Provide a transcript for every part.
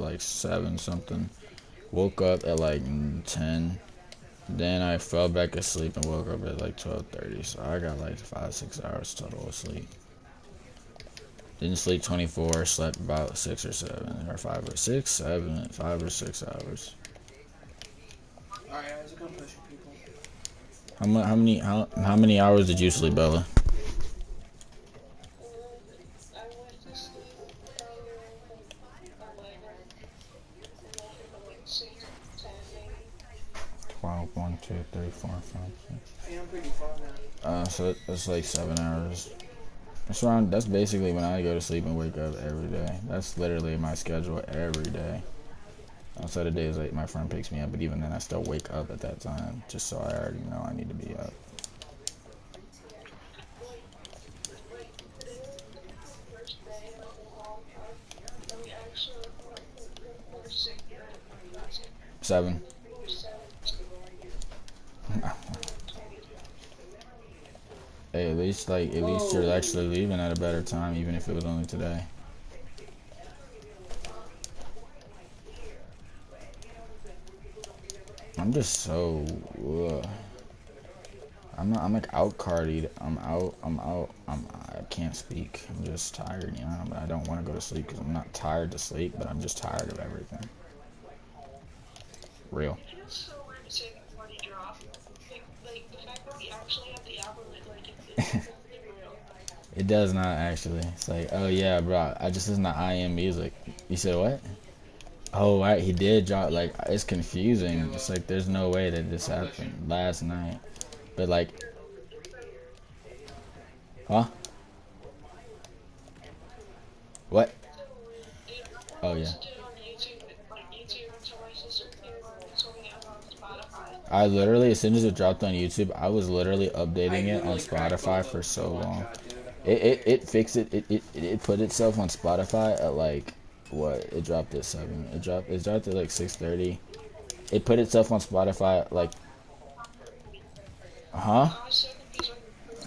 like 7 something. Woke up at like 10. Then I fell back asleep and woke up at like 12:30. So I got like 5-6 hours total of sleep. Didn't sleep 24. Slept about 6 or 7 or 5 or 6, 7, 5 or 6 hours. Alright, guys, I'm pushing people. How many hours did you sleep, Bella? I went to sleep probably around 11 and woke up at like 6, 10 maybe. 12, 1, 2, 3, 4, 5, 6. Hey, I'm pretty far now. So it's like 7 hours. That's basically when I go to sleep and wake up every day. That's literally my schedule every day. Outside of days like my friend picks me up, but even then I still wake up at that time just so I already know I need to be up. Like today was the first day like in a long time that we actually were sick during class. 7. We were 7. Hey, at least you're actually leaving at a better time, even if it was only today. I'm just so. I'm like out cardied. I can't speak. I'm just tired, you know. But I don't want to go to sleep because I'm not tired to sleep, but I'm just tired of everything. Real. It feels so weird to say the party drop. Like the fact that we actually have the album, like it's really real. It does not actually. It's like, oh yeah, bro. I just listen to IM music. You said what? Oh, right. He did drop. Like, it's confusing. It's like there's no way that this happened last night. But like, huh? What? Oh yeah. I literally, as soon as it dropped on YouTube, I was literally updating it on Spotify for so long. It fixed it. It put itself on Spotify at like what? It dropped at 7. It dropped at like 6:30. It put itself on Spotify at like, huh? I was so confused when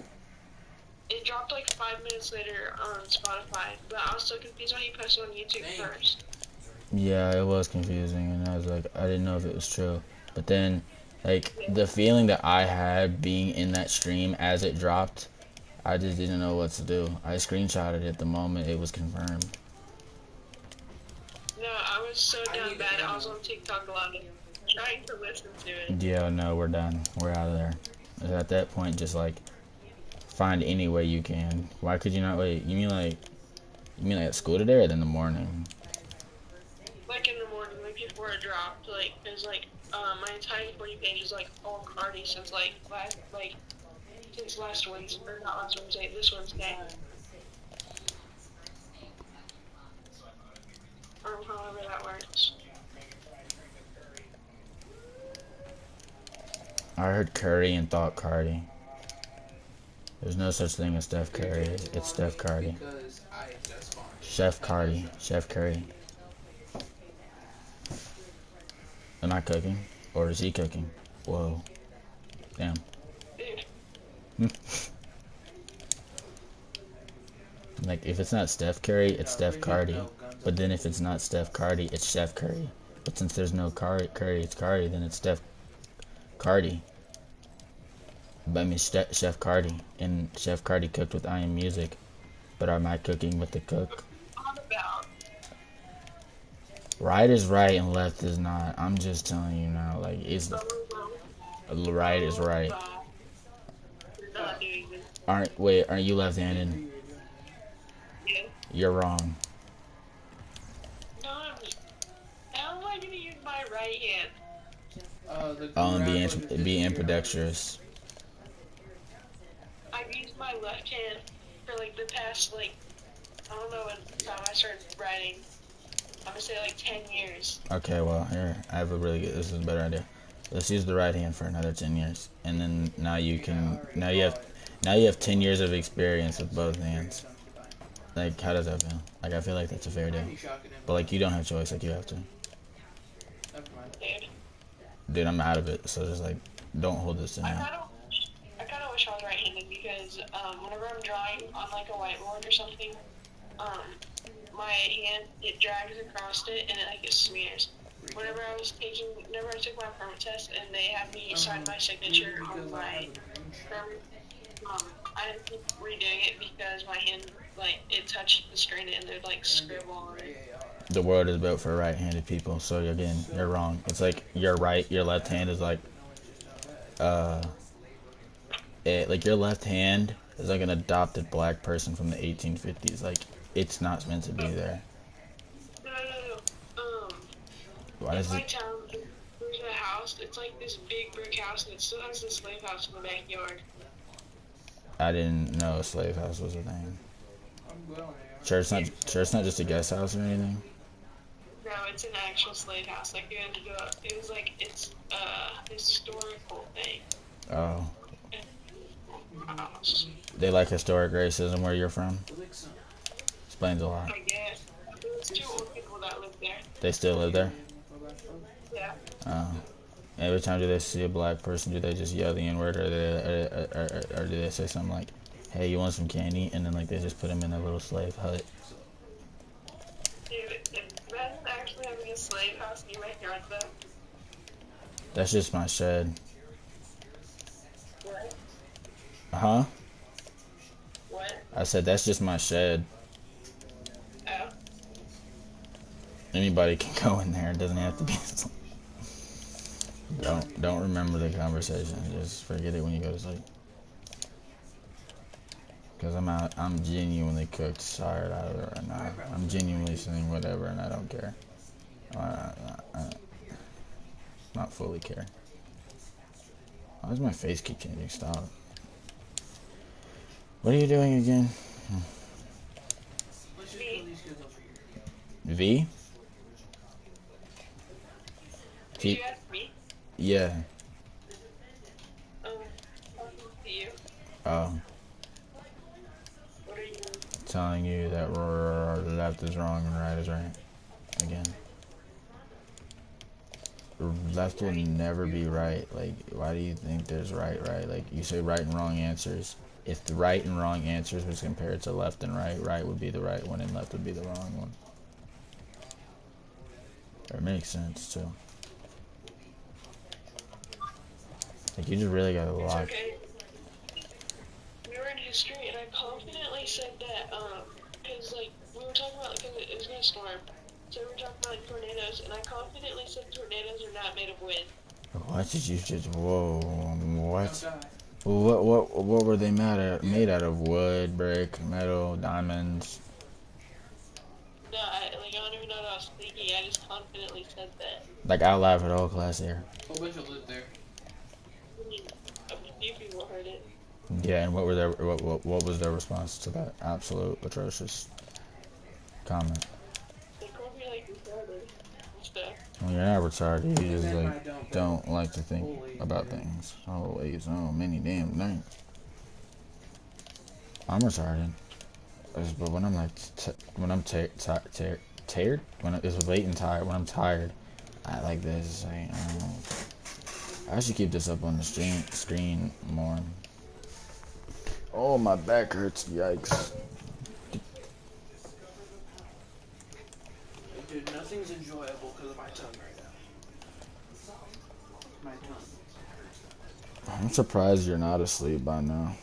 it dropped like 5 minutes later on Spotify, but I was so confused when you posted on YouTube first. Yeah, it was confusing, and I was like, I didn't know if it was true. But then, like, the feeling that I had being in that stream as it dropped, I just didn't know what to do. I screenshotted it the moment it was confirmed. No, I was so down bad. I was on TikTok a lot, trying to listen to it. Yeah, no, we're done. We're out of there. At that point, just like find any way you can. Why could you not wait? You mean like at school today or in the morning? Like in the morning, like before it dropped, like there's like my entire 40 page is like all Cardi since since last Wednesday, or not last Wednesday, this Wednesday. Or however that works. I heard Curry and thought Cardi. There's no such thing as Steph Curry. It's Steph Cardi. Chef Cardi. Chef Curry. Am I cooking? Or is he cooking? Whoa. Damn. Like, if it's not Steph Curry, it's Steph Cardi. But then if it's not Steph Cardi, it's Chef Curry. But since there's no Curry, it's Cardi, then it's Steph Cardi. But I mean, Chef Cardi. And Chef Cardi cooked with IM Music. But am I cooking with the cook? Right is right and left is not. I'm just telling you now. Like, it's the right is right. Aren't you left-handed? Yeah. You're wrong. No, how am I gonna use my right hand? Be ambidextrous. I've used my left hand for like the past I don't know when time I started writing. I'm gonna say like 10 years. Okay, well, here, I have a really good, this is a better idea. Let's use the right hand for another 10 years. And then now you have 10 years of experience with both hands. Like, how does that feel? Like, I feel like that's a fair deal. But, like, you don't have choice, like, you have to. Dude, I'm out of it, so just, like, don't hold this in now. I kinda wish I was right-handed because, whenever I'm drawing on, like, a whiteboard or something, my hand, it drags across it, and it like it smears. Whenever I took my permit test, and they had me sign my signature on my permit, I didn't keep redoing it because my hand, like, it touched the screen and there'd like scribble on it. The world is built for right-handed people, so again, you're wrong. It's like your left hand is like, like your left hand is like an adopted black person from the 1850s. Like, it's not meant to be there. No. Why In does my it? town, there's a house. It's like this big brick house, and it still has the slave house in the backyard. I didn't know a slave house was a thing. Sure, it's not just a guest house or anything. No, it's an actual slave house. Like, you had to go. It was like it's a historical thing. Oh. They like historic racism where you're from? Explains a lot. I guess. There's 2 old people that live there. They still live there? Yeah. Oh. Every time do they see a black person, do they just yell the N-word, or do they say something like, hey, you want some candy? And then like they just put them in a little slave hut. Dude, imagine actually having a slave house in your backyard, though. That's just my shed. What? Huh? What? I said that's just my shed. Oh. Anybody can go in there. It doesn't have to be. Don't remember the conversation. Just forget it when you go to sleep. Cause I'm genuinely cooked, tired out of it right now. I'm genuinely saying whatever, and I don't care. Not fully care. Why does my face keep changing? Stop. What are you doing again? V? Did you ask me? Yeah. Talking to you. Oh. What are you doing? Telling you that left is wrong and right is right. Again. Left will never be right. Like, why do you think there's right? Like, you say right and wrong answers. If the right and wrong answers was compared to left and right would be the right one and left would be the wrong one. It makes sense, too. Like, you just really gotta lock. It's okay. We were in history, and I confidently said that, because, like, we were talking about, because it was gonna storm. So we were talking about, like, tornadoes, and I confidently said tornadoes are not made of wind. What did you just, whoa, what? What were they made out of? Wood, brick, metal, diamonds? No, I don't even know what I was thinking. I just confidently said that. Like, out loud for the whole class here. A whole bunch of lived there. I mean, a few people heard it. Yeah, and what was their response to that absolute atrocious comment? They called me, like, retarded and stuff. Well, you're not retarded. You just like don't like to think about things. Always, many damn things. I'm retarded, but when I'm like when I'm tired, when it's late and tired, when I'm tired, I like this. I should keep this up on the screen more. Oh, my back hurts. Yikes. Dude, nothing's enjoyable because of my tongue right now. My tongue. I'm surprised you're not asleep by now.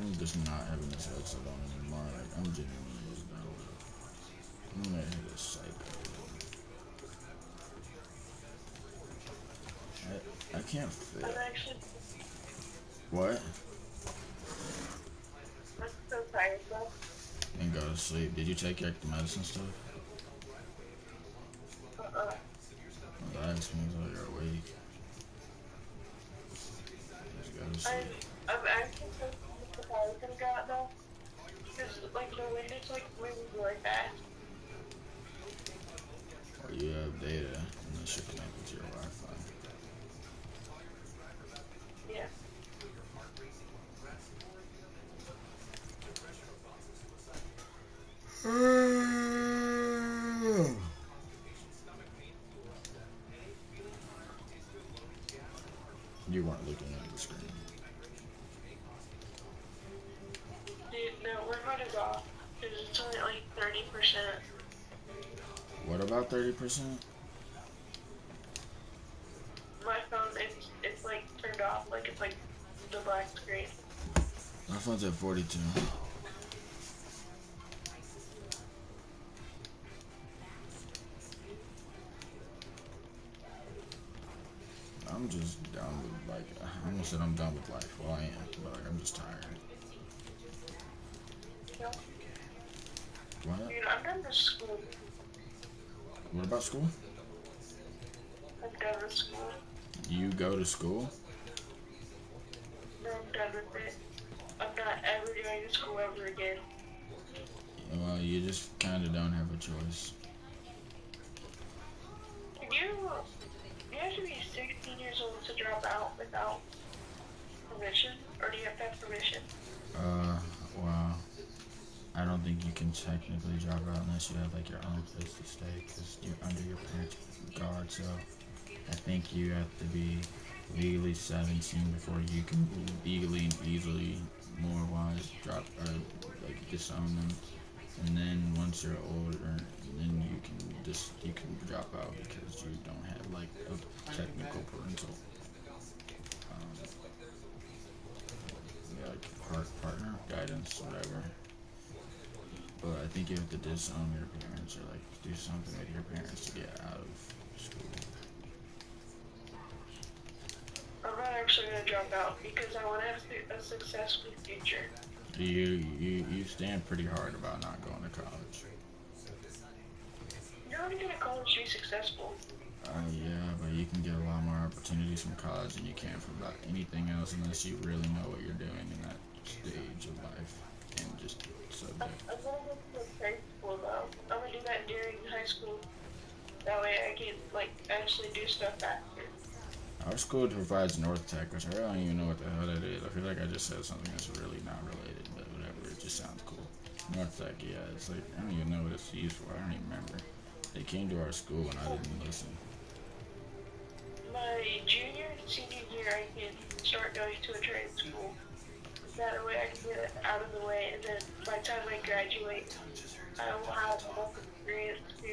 I'm just not having this headset on anymore. Like, I'm genuinely just done with it. I'm gonna hit a psycho. I can't fit. I'm actually What? I'm so tired, though. And go to sleep. Did you take your medicine stuff? Uh-uh. Well, that explains why you're awake. Just go to sleep. I'm actually so the power's gonna go out now. Because, like, the wind is, like, moving really fast. Or you have data, unless you're connected to your Wi-Fi. Yeah. You weren't looking at the screen. Because it's only like 30%. What about 30%? My phone, it's like turned off, like it's like the black screen. My phone's at 42. I'm just done with, like, I almost said I'm done with life. Well, I am, but like, I'm just tired. No. What? Dude, I'm done with school. What about school? I'm done with school. You go to school? No, I'm done with it. I'm not ever doing school ever again. Well, you just kind of don't have a choice. You have to be 16 years old to drop out without permission? Or do you have to have permission? Well, I don't think you can technically drop out unless you have like your own place to stay because you're under your parents' guard. So I think you have to be legally 17 before you can legally and easily, more wise, drop like disown them. And then once you're older, then you can drop out because you don't have like a technical parental like partner guidance, whatever. But I think you have to disown your parents or like do something with your parents to get out of school. I'm not actually going to drop out because I want to have a successful future. You stand pretty hard about not going to college. You're only going to college to be successful. Yeah, but you can get a lot more opportunities from college than you can from about anything else unless you really know what you're doing in that stage of life and just subject. I'm going to go to trade school though. I'm going to do that during high school. That way I can like actually do stuff after. Our school provides North Tech, which I really don't even know what the hell that is. I feel like I just said something that's really not related, but whatever, it just sounds cool. North Tech, yeah, it's like, I don't even know what it's used for, I don't even remember. They came to our school and I didn't listen. My junior and senior year I can start going to a trade school. That way I can get it out of the way, and then by the time I graduate, I will have enough experience to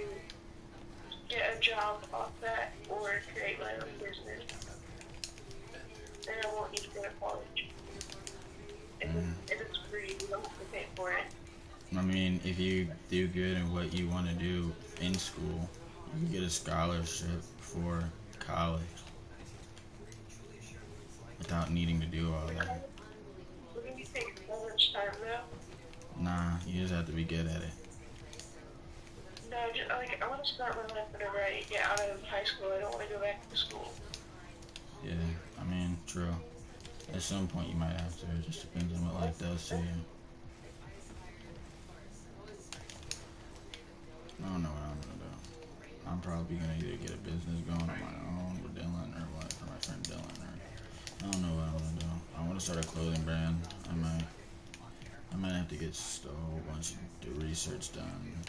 get a job off that or create my own business. And I won't need to go to college. If it's free, you don't have to pay for it. I mean, if you do good in what you want to do in school, you can get a scholarship for college without needing to do all that. Wouldn't you take so much time though? Nah, you just have to be good at it. No, just, like, I want to start my life whenever I get out of high school. I don't want to go back to school. Yeah, I mean, true. At some point you might have to, it just depends on what life does to you. I don't know what I'm gonna do. I'm probably gonna either get a business going on my own with Dylan or what, for my friend Dylan, or I don't know what I'm gonna do. I wanna start a clothing brand. I might have to get a whole bunch of research done.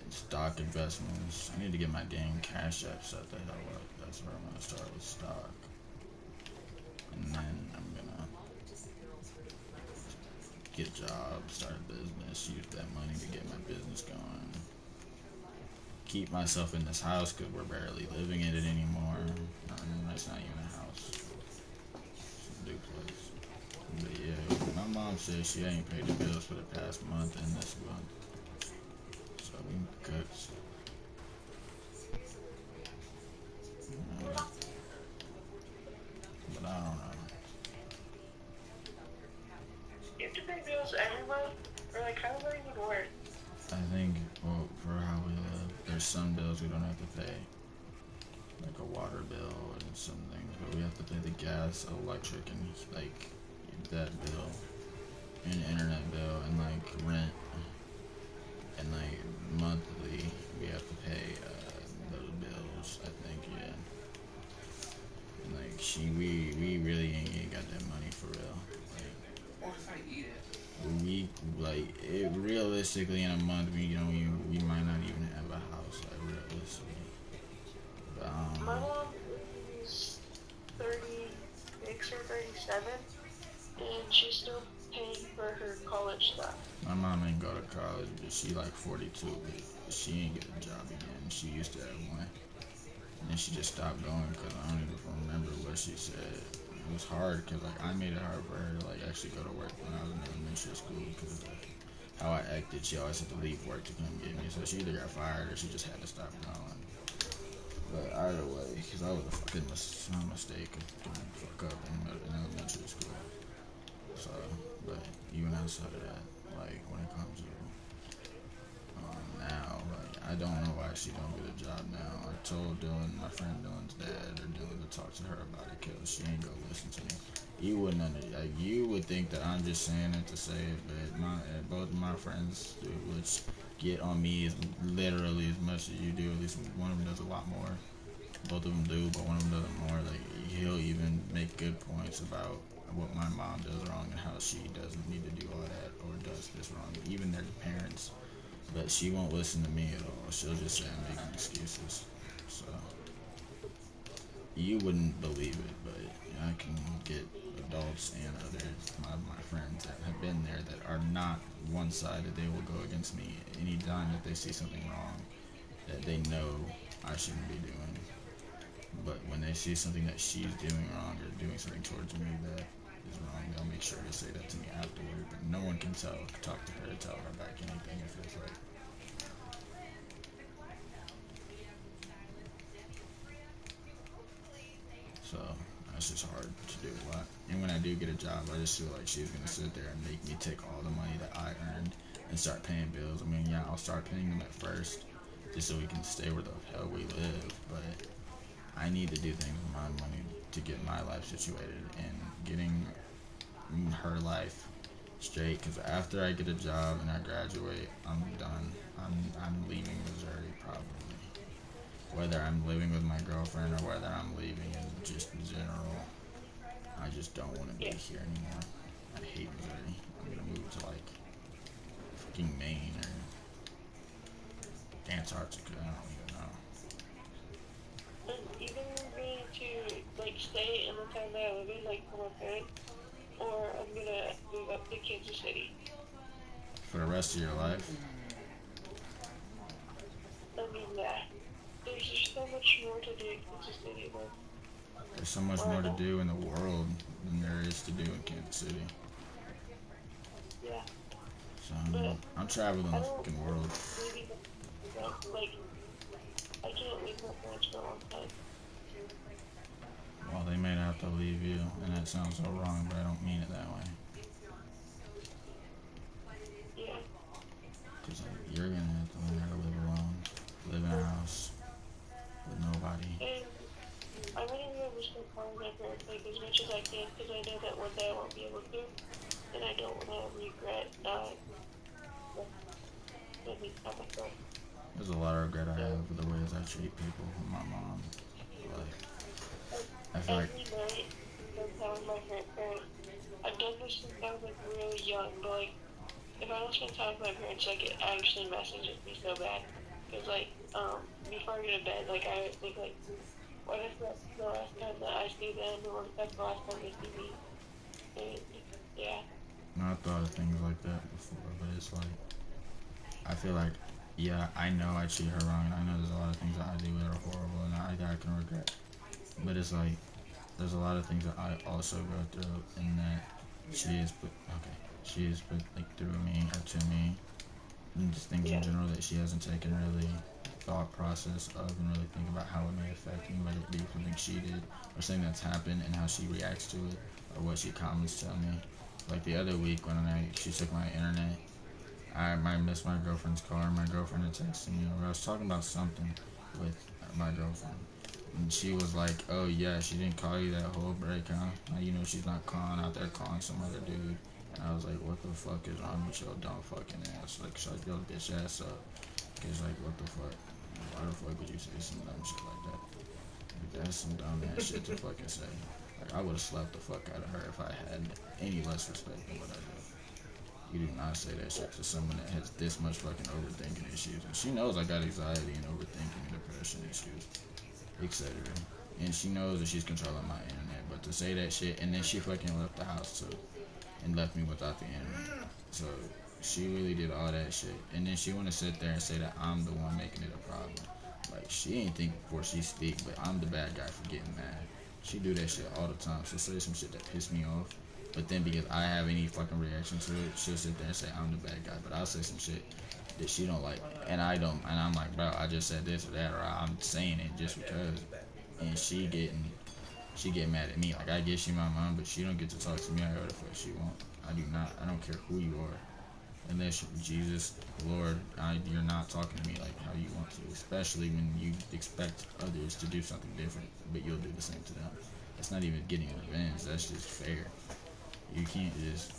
Stock investments. I need to get my dang Cash App set the hell up. That's where I'm gonna start with stock. And then I'm gonna get jobs, start a business, use that money to get my business going. Keep myself in this house because we're barely living in it anymore. I mean, that's not even a house. It's a duplex. But yeah, my mom says she ain't paid the bills for the past month and this month. So we cooked. But I don't know. You have to pay bills every month? Or like, how does that even work? I think, well, for how we live, there's some bills we don't have to pay. Like a water bill and some things, but we have to pay the gas, electric, and like that bill, and internet bill, and like rent, and like monthly we have to pay those bills. I think, yeah. And like we really ain't got that money for real. Or if I eat it. We like it realistically in a month we might not even have a house, like realistically. But, My mom is 36 or 37, and she still paying for her college stuff. My mom ain't go to college, but she like 42, but she ain't get a job again. She used to have one. And then she just stopped going because I don't even remember what she said. It was hard because like I made it hard for her to like actually go to work when I was in elementary school because like how I acted. She always had to leave work to come get me, so she either got fired or she just had to stop going. But either way, because I was a fucking mistake of doing fuck up in elementary school. So, but even outside of that, like when it comes to now, like I don't know why she don't get a job now. I told Dylan, my friend Dylan's dad, or Dylan to talk to her about it because she ain't gonna listen to me. You wouldn't like you would think that I'm just saying it to say it, but both of my friends, which get on me as literally as much as you do. At least one of them does a lot more. Both of them do, but one of them doesn't more. Like he'll even make good points about what my mom does wrong and how she doesn't need to do all that or does this wrong. Even their parents. But she won't listen to me at all. She'll just say I'm making excuses. So you wouldn't believe it, but I can get adults and others, my friends that have been there that are not one-sided. They will go against me anytime that they see something wrong that they know I shouldn't be doing. But when they see something that she's doing wrong or doing something towards me that is wrong, they'll make sure to say that to me afterward. But no one can talk to her, tell her back anything if it's like. So that's just hard to do a lot. And when I do get a job, I just feel like she's gonna sit there and make me take all the money that I earned and start paying bills. I mean, yeah, I'll start paying them at first, just so we can stay where the hell we live. But I need to do things with my money to get my life situated and getting her life straight. Because after I get a job and I graduate, I'm done. I'm leaving Missouri probably. Whether I'm living with my girlfriend or whether I'm leaving in just general, I just don't want to be here anymore. I hate Missouri. I'm gonna move to like fucking Maine or Antarctica. I don't even know. And either I'm going to like stay in the town that I live in, like for my parents, or I'm gonna move up to Kansas City. For the rest of your life? I mean, yeah. There's just so much more to do in Kansas City than There's so much more to do in the world than there is to do in Kansas City. Yeah. So I'm traveling the fucking world. Like, I can't leave my parents for a long time. Well, they may have to leave you, and that sounds so wrong, but I don't mean it that way. Yeah. Because like, you're gonna have to learn how to live alone, live in a house with nobody. And I want to be able to spend time with my parents like as much as I can, because I know that one day I won't be able to, and I don't want to regret not spending time with them. There's a lot of regret I have for the ways I treat people with my mom. Like, I feel like every night, spend time with my parents. I've done this since I was like really young, but like if I don't spend time with my parents, like it actually messes with me so bad. Cause like before I go to bed, like I think like, what if that's the last time that I see them, or what if that's the last time they see me? And yeah. I've thought of things like that before, but it's like I feel like, yeah, I know I treat her wrong, and I know there's a lot of things that I do that are horrible, and I can regret. But it's like there's a lot of things that I also go through, and that she has put like through me or to me, and just things in general that she hasn't taken really thought process of and really think about how it may affect me, whether it be something she did or something that's happened and how she reacts to it or what she comments to me. Like the other week when she took my internet, I missed my girlfriend's car. My girlfriend had texted me, or I was talking about something with my girlfriend, and she was like, "Oh yeah, she didn't call you that whole break, huh? Now you know she's not calling out there calling some other dude." And I was like, "What the fuck is wrong with your dumb fucking ass? Like, shut your bitch ass up." Cause like, what the fuck? Why the fuck would you say some dumb shit like that? Like, that's some dumb ass shit to fucking say. Like, I would have slapped the fuck out of her if I had any less respect than what I do. You do not say that shit to someone that has this much fucking overthinking issues. And she knows I got anxiety and overthinking and depression issues, etc. And she knows that she's controlling my internet. But to say that shit, and then she fucking left the house too. and left me without the enemy. So she really did all that shit, and then she wanna sit there and say that I'm the one making it a problem. Like, she ain't think before she speak, but I'm the bad guy for getting mad. She do that shit all the time. She'll say some shit that piss me off, but then because I have any fucking reaction to it, she'll sit there and say I'm the bad guy. But I'll say some shit that she don't like, and I don't, and I'm like, bro, I just said this or that, or I'm saying it just because, and she get mad at me. Like, I guess she my mom, but she don't get to talk to me however the fuck she want. I do not. I don't care who you are. Unless Jesus, Lord, you're not talking to me like how you want to, especially when you expect others to do something different, but you'll do the same to them. That's not even getting revenge. That's just fair. You can't just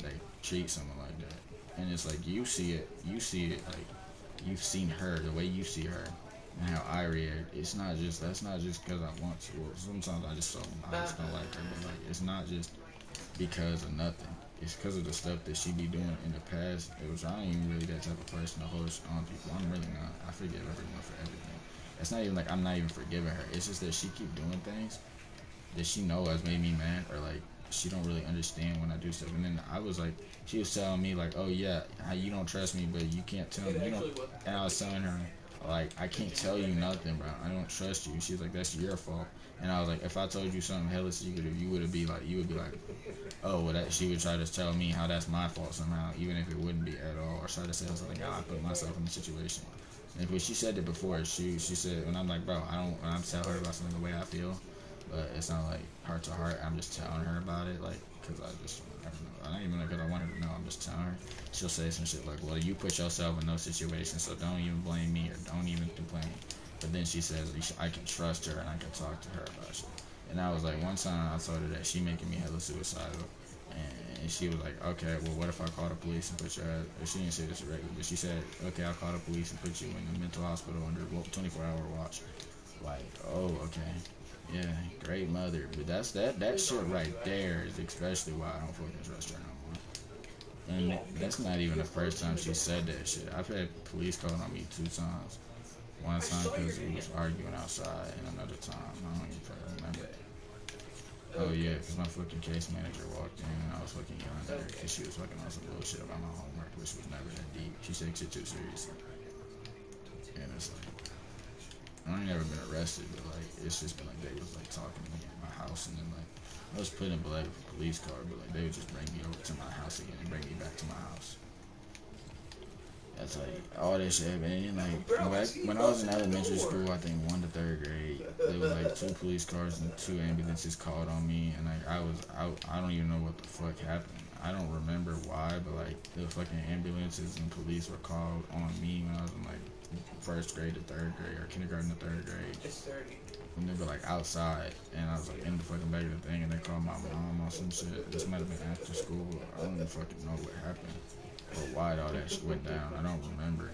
like treat someone like that. And it's like you see it like you've seen her the way you see her and how I react. It's not just that's not just because I want to. Or sometimes I just don't like her, but like it's not just because of nothing. It's because of the stuff that she be doing in the past. It was I ain't even really that type of person to hold on people. I'm really not. I forgive everyone for everything. It's not even like I'm not even forgiving her. It's just that she keep doing things that she know has made me mad, or like she don't really understand when I do stuff. And then I was like, she was telling me like, oh yeah, how you don't trust me, but you can't tell me. You know, and I was telling her like, I can't tell you nothing, bro. I don't trust you. She's like, that's your fault. And I was like, if I told you something hella secretive, you would be like, oh, well, that she would try to tell me how that's my fault somehow, even if it wouldn't be at all, or try to say something how I put myself in the situation. And when she said it before, she said, and I'm like, bro, I'm telling her about something the way I feel, but it's not like heart to heart. I'm just telling her about it, like, cause I don't know. I don't even know because I want her to know. I'm just telling her. She'll say some shit like, well, you put yourself in those situations, so don't even blame me or don't even complain. But then she says, I can trust her and I can talk to her about shit. And I was like, one time I told her that she making me hella suicidal. And she was like, okay, well, what if I call the police and put your ass, she didn't say this directly, but she said, okay, I'll call the police and put you in the mental hospital under 24-hour watch. Like, oh, okay. Yeah, great mother. But that shit right there is especially why I don't fucking trust her no more. And that's not even the first time she said that shit. I've had police call on me 2 times. One time because we was arguing outside, and another time, I don't even fucking remember. Oh yeah, because my fucking case manager walked in and I was fucking yelling at her because she was fucking on some bullshit about my homework, which was never that deep. She takes it too seriously. And it's like, I ain't never been arrested, but like, it's just been like they was like talking to me at my house, and then like, I was put in blood with a police car, but like, they would just bring me over to my house again and bring me back to my house. That's like all that shit, man. Like when I was in elementary school, I think 1 to 3rd grade, there was like 2 police cars and 2 ambulances called on me, and like I don't even know what the fuck happened. I don't remember why, but like the fucking ambulances and police were called on me when I was in like 1st grade to 3rd grade, or kindergarten to 3rd grade. And they were like outside, and I was like in the fucking back of the thing, and they called my mom on some shit. This might have been after school. I don't even fucking know what happened. Or why all that shit went down, I don't remember.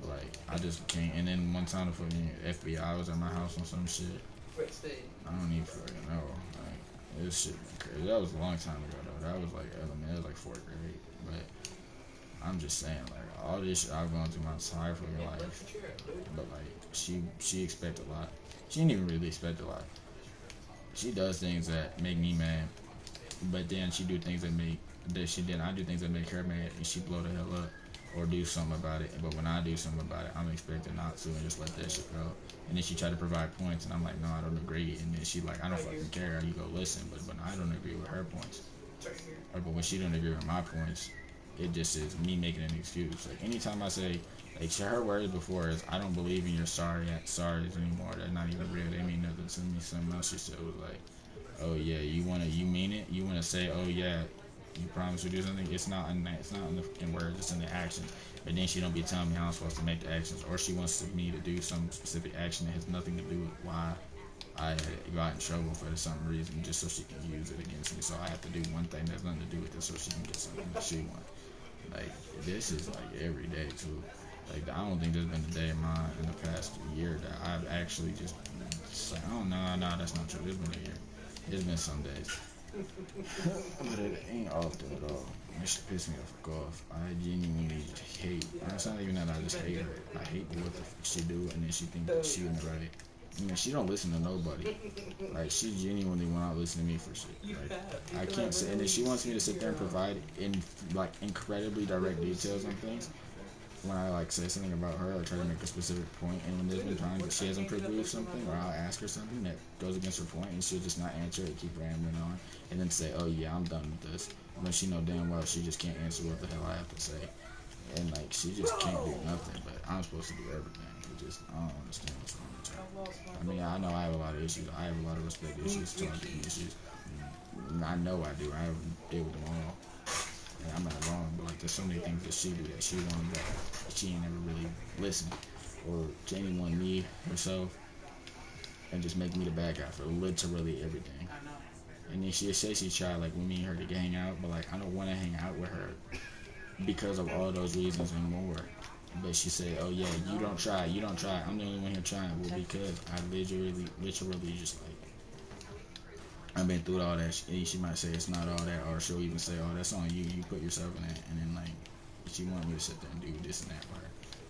But like, I just can't. And then one time the fucking FBI was at my house on some shit. I don't even fucking know. Like, this shit been crazy. That was a long time ago though. That was like elementary, that was like 4th grade. But I'm just saying, like, all this shit I've gone through my entire fucking life. But like, she expects a lot. She didn't even really expect a lot. She does things that make me mad, but then she do things that make I do things that make her mad, and she blow the hell up or do something about it. But when I do something about it, I'm expected not to and just let that shit go. And then she try to provide points, and I'm like, no, I don't agree. And then she like, I don't fucking care. You go listen. But when I don't agree with her points, or but when she don't agree with my points, it just is me making an excuse. Like anytime I say, like her words before is, I don't believe in your sorries anymore. They're not even real. They mean nothing to me. Something else she said was like, oh yeah, you mean it? You wanna say, oh yeah, you promise to do something? It's not in the fucking words, it's in the action. But then she don't be telling me how I'm supposed to make the actions, or she wants me to do some specific action that has nothing to do with why I got in trouble for some reason, just so she can use it against me. So I have to do one thing that has nothing to do with this, so she can get something that she wants. Like, this is like every day too. Like, I don't think there's been a day in the past year that I've actually just like, oh no, that's not true. There's been a year. There's been some days. But it ain't often at all. That shit piss me the fuck off. I genuinely hate. It's not even that I just hate her. I hate what the fuck she do, and then she think that she in the right. I mean, she don't listen to nobody. Like, she genuinely will not listen to me for shit. Like, I can't say, and then she wants me to sit there and provide like incredibly direct details on things. When I like say something about her or try to make a specific point, and when there's been times that she hasn't proved something, or I'll ask her something that goes against her point, and she'll just not answer it, keep rambling on, and then say, "Oh yeah, I'm done with this," when she know damn well she just can't answer what the hell I have to say, and like she just can't do nothing. But I'm supposed to do everything. It just I don't understand what's wrong with her. I mean, I know I have a lot of issues. I have a lot of respect issues, targeting issues. I know I do. I deal with them all. And I'm not wrong, but like there's so many things that she do that she won't that she ain't never really listened or to anyone, me, herself, and just make me the bad guy for literally everything. And then she says she tried like with me and her to hang out, but like I don't want to hang out with her because of all those reasons and more. But she said, "Oh yeah, you don't try, you don't try. I'm the only one here trying." Well, because I literally just like I've been through all that. She might say it's not all that, or she'll even say, "Oh, that's on you. You put yourself in it." And then like, she wanted me to sit there and do this and that part.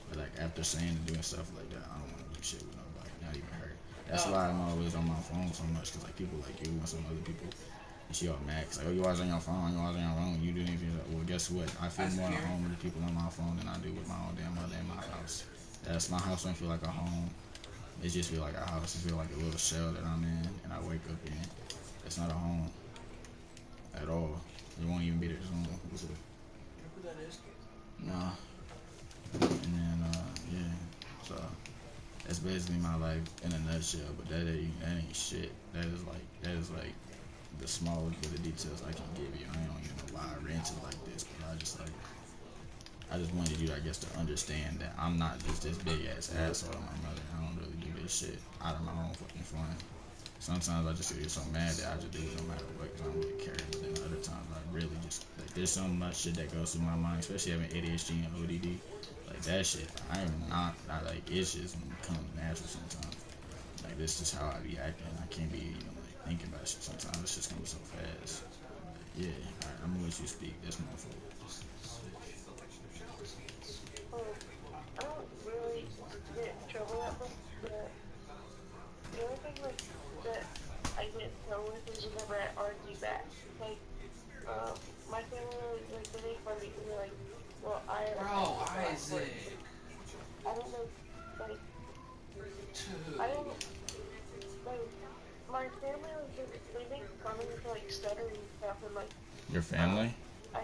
But like after saying and doing stuff like that, I don't want to do shit with nobody, not even her. That's why I'm always on my phone so much, cause like people like you and some other people, and she all mad. Cause like, "Oh, you always on your phone. You always on your phone. You do anything." Well, guess what? I feel more at home with the people on my phone than I do with my own damn mother in my house. That's my house. Don't feel like a home. It just feel like a house. It feel like a little shell that I'm in, and I wake up in. It's not a home at all. It won't even be there soon. No. And then yeah. So that's basically my life in a nutshell. But that ain't shit. That is like the smallest bit of details I can give you. I don't even know why I ranted like this, but I just wanted you, I guess, to understand that I'm not just this big ass asshole to my mother. I don't really do this shit out of my own fucking fun. Sometimes I just get so mad that I just do it no matter what, because I don't really care. But then other times I really just, like, there's so much shit that goes through my mind, especially having ADHD and ODD. Like, that shit, I am not like, it's just comes natural sometimes. Like, this is how I be acting. I can't be even, like, thinking about shit sometimes. It's just coming so fast. But, yeah, alright, I'm gonna let you speak. That's my fault. I don't really get in trouble that much, but the only thing like that I get in trouble with is whenever I argue back. Like, my family was like they make fun of me and they're like, well, Bro, Isaac. I don't know, like, Dude. I don't, like, my family was they make fun of me for like stuttering and stuff and like, Your family? I,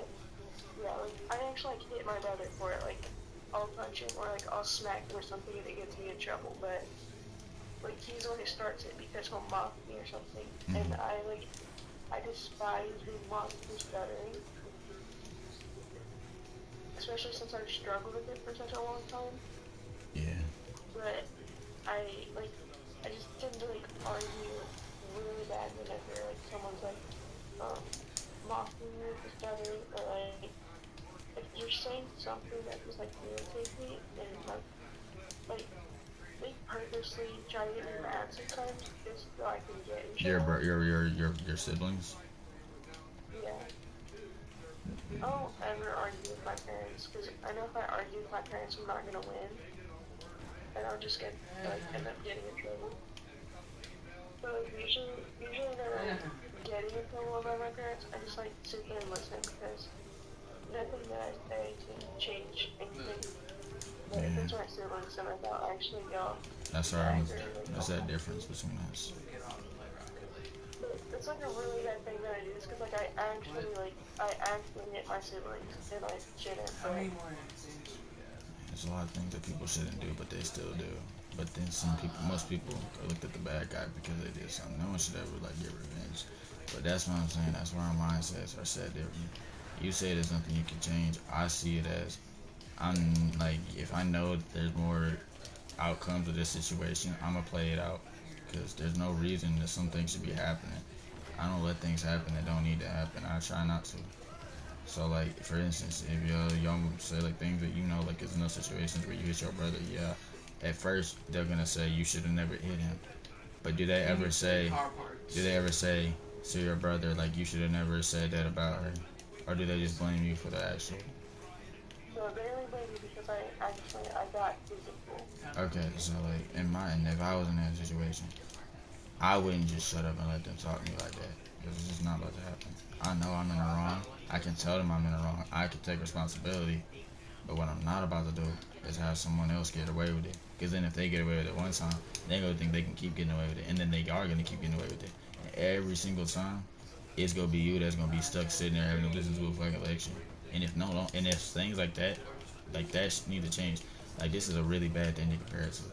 yeah, like, I actually like hit my brother for it, like, I'll punch him or like I'll smack him or something and it gets me in trouble, but like he's the one who starts it because he'll mock me or something, and I despise being mocked for stuttering, especially since I've struggled with it for such a long time. Yeah. But I just tend to like argue really bad whenever like someone's like mocking me for stuttering or like if you're saying something that just like irritates me and like they purposely try to get me mad sometimes just so I can get in trouble. Your siblings? Yeah. I don't ever argue with my parents because I know if I argue with my parents, I'm not gonna win, and I'll just get like end up getting in trouble. So like, usually when I'm getting in trouble by my parents, I just like sit there and listen because nothing that I say can change anything. But if it's my siblings, then I'll actually go. That's our. That's that difference between us. It's like a really bad thing that I do. It's because like I actually hit my siblings and I shouldn't. But There's a lot of things that people shouldn't do, but they still do. But then some people, most people look at the bad guy because they did something. No one should ever like get revenge. But that's what I'm saying. That's where our mindsets are set different. You say there's nothing you can change. I see it as I'm like, if I know there's more outcomes of this situation, I'm gonna play it out because there's no reason that some things should be happening. I don't let things happen that don't need to happen. I try not to. So like, for instance, if y'all say like things that you know, like there's no situations where you hit your brother, yeah. At first they're gonna say you should have never hit him. But do they ever say to your brother like you should have never said that about her? Or do they just blame you for the actual? so So it barely made me because I got physical. Okay, so like if I was in that situation, I wouldn't just shut up and let them talk to me like that. Because it's just not about to happen. I know I'm in the wrong. I can tell them I'm in the wrong. I can take responsibility. But what I'm not about to do is have someone else get away with it. Because then if they get away with it one time, they're going to think they can keep getting away with it. And then they are going to keep getting away with it. And every single time, it's going to be you that's going to be stuck sitting there having to listen to a fucking lecture. And if and if things like that need to change. Like, this is a really bad thing to compare it to.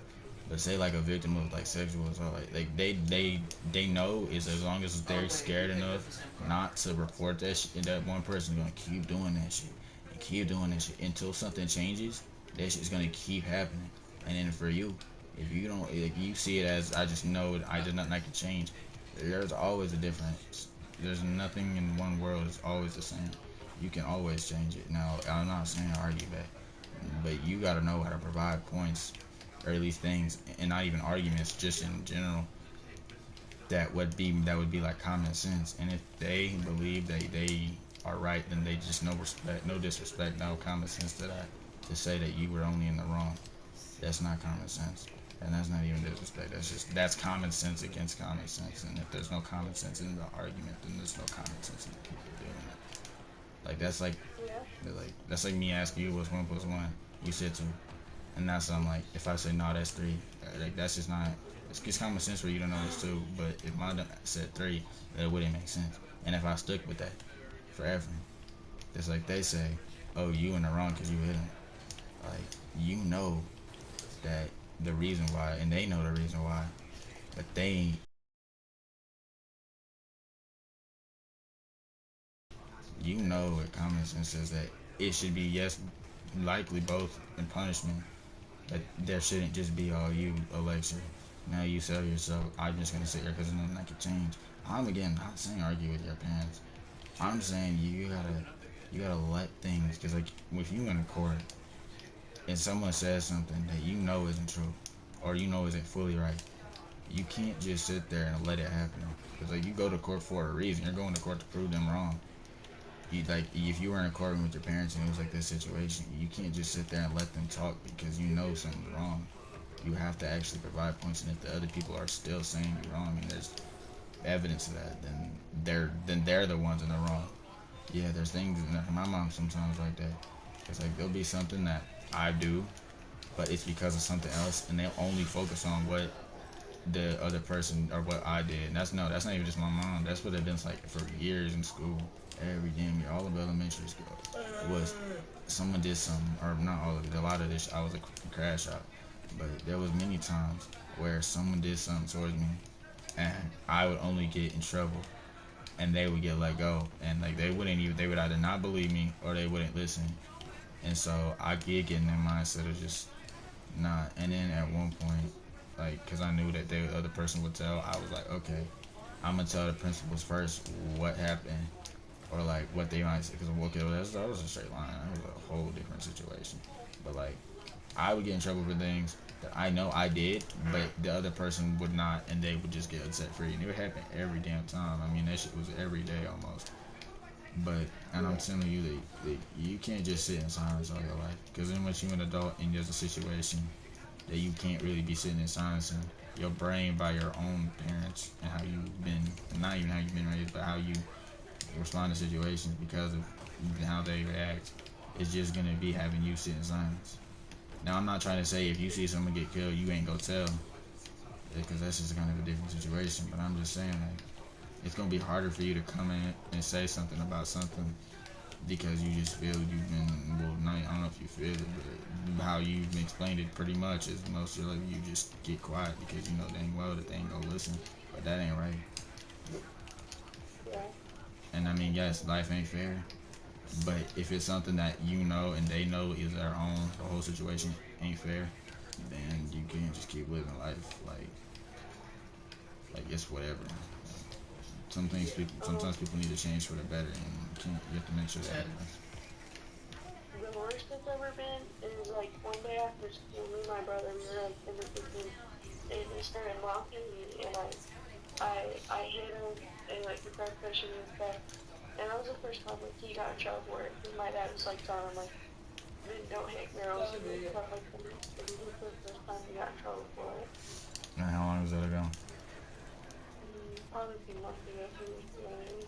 But say like a victim of like sexual assault, like they know is as long as they're scared enough not to report that shit, that one person's gonna keep doing that shit and keep doing that shit until something changes. That shit's gonna keep happening. And then for you, if you don't, like, you see it as I just know I did nothing I can change. There's always a difference. There's nothing in one world is always the same. You can always change it. Now I'm not saying argue back, but you gotta know how to provide points or at least things, and not even arguments, just in general, that would be like common sense. And if they believe that they are right, then they just no respect, no disrespect, no common sense to say that you were only in the wrong. That's not common sense, and that's not even disrespect. That's common sense against common sense. And if there's no common sense in the argument, then there's no common sense in the people doing it. Like that's like me asking you what's 1 + 1. You said 2. And that's I'm like, if I say no, that's 3. Like that's just not. It's common sense for you to know it's 2. But if mine said 3, that wouldn't make sense. And if I stuck with that forever, it's like they say, oh, you in the wrong because you hit him. Like, you know that the reason why, and they know the reason why, but they you know what common sense says that it should be yes, likely both in punishment. But there shouldn't just be all you a lecture. Now you sell yourself. I'm just gonna sit here because there's nothing I can change. I'm again not saying argue with your parents. I'm saying you gotta let things, because like if you in a court and someone says something that you know isn't true or you know isn't fully right, you can't just sit there and let it happen. Because like you go to court for a reason. You're going to court to prove them wrong. Like if you were in a courtroom with your parents and it was like this situation, you can't just sit there and let them talk because you know something's wrong. You have to actually provide points, and if the other people are still saying you're wrong and there's evidence of that, then they're the ones in the wrong. Yeah, there's things. My mom sometimes like that. It's like there'll be something that I do, but it's because of something else, and they'll only focus on what the other person or what I did. And that's not even just my mom. That's what it's been like for years in school. Every damn year, all of elementary school, it was someone did something, or not all of it. A lot of this, I was a crash out, but there was many times where someone did something towards me, and I would only get in trouble, and they would get let go, and like they would either not believe me or they wouldn't listen, and so I did get in their mindset of just not. And then at one point, like, cause I knew that the other person would tell, I was like, okay, I'm gonna tell the principals first what happened. Or like what they might say, because that was a straight line. That was a whole different situation. But like, I would get in trouble for things that I know I did, but the other person would not, and they would just get upset free. And it would happen every damn time. I mean, that shit was every day almost. But, and I'm telling you that you can't just sit in silence all your life. Because then once you're an adult and there's a situation that you can't really be sitting in silence in, your brain by your own parents and how you've been, not even how you've been raised, but how you respond to situations because of how they react, is just gonna be having you sit in silence. Now, I'm not trying to say if you see someone get killed, you ain't gonna tell, because that's just kind of a different situation. But I'm just saying, like, it's gonna be harder for you to come in and say something about something because you just feel you've been, well, I don't know if you feel it, but how you've explained it pretty much is most of your life you just get quiet because you know dang well that they ain't gonna listen. But that ain't right. And I mean, yes, life ain't fair, but if it's something that you know and they know is their own, the whole situation ain't fair, then you can't just keep living life like it's whatever. Sometimes people need to change for the better, and you have to make sure that happens. The worst it's ever been is like one day after school, me and my brother, we were like in the kitchen, and he started mocking me, and I hit him, and like we started pushing and stuff. And that was the first time like he got in trouble for it, because my dad was like telling him like, men don't hit girls. But like the first time we got in trouble for it. And how long was that ago? Probably a few months ago, 2 weeks ago, maybe.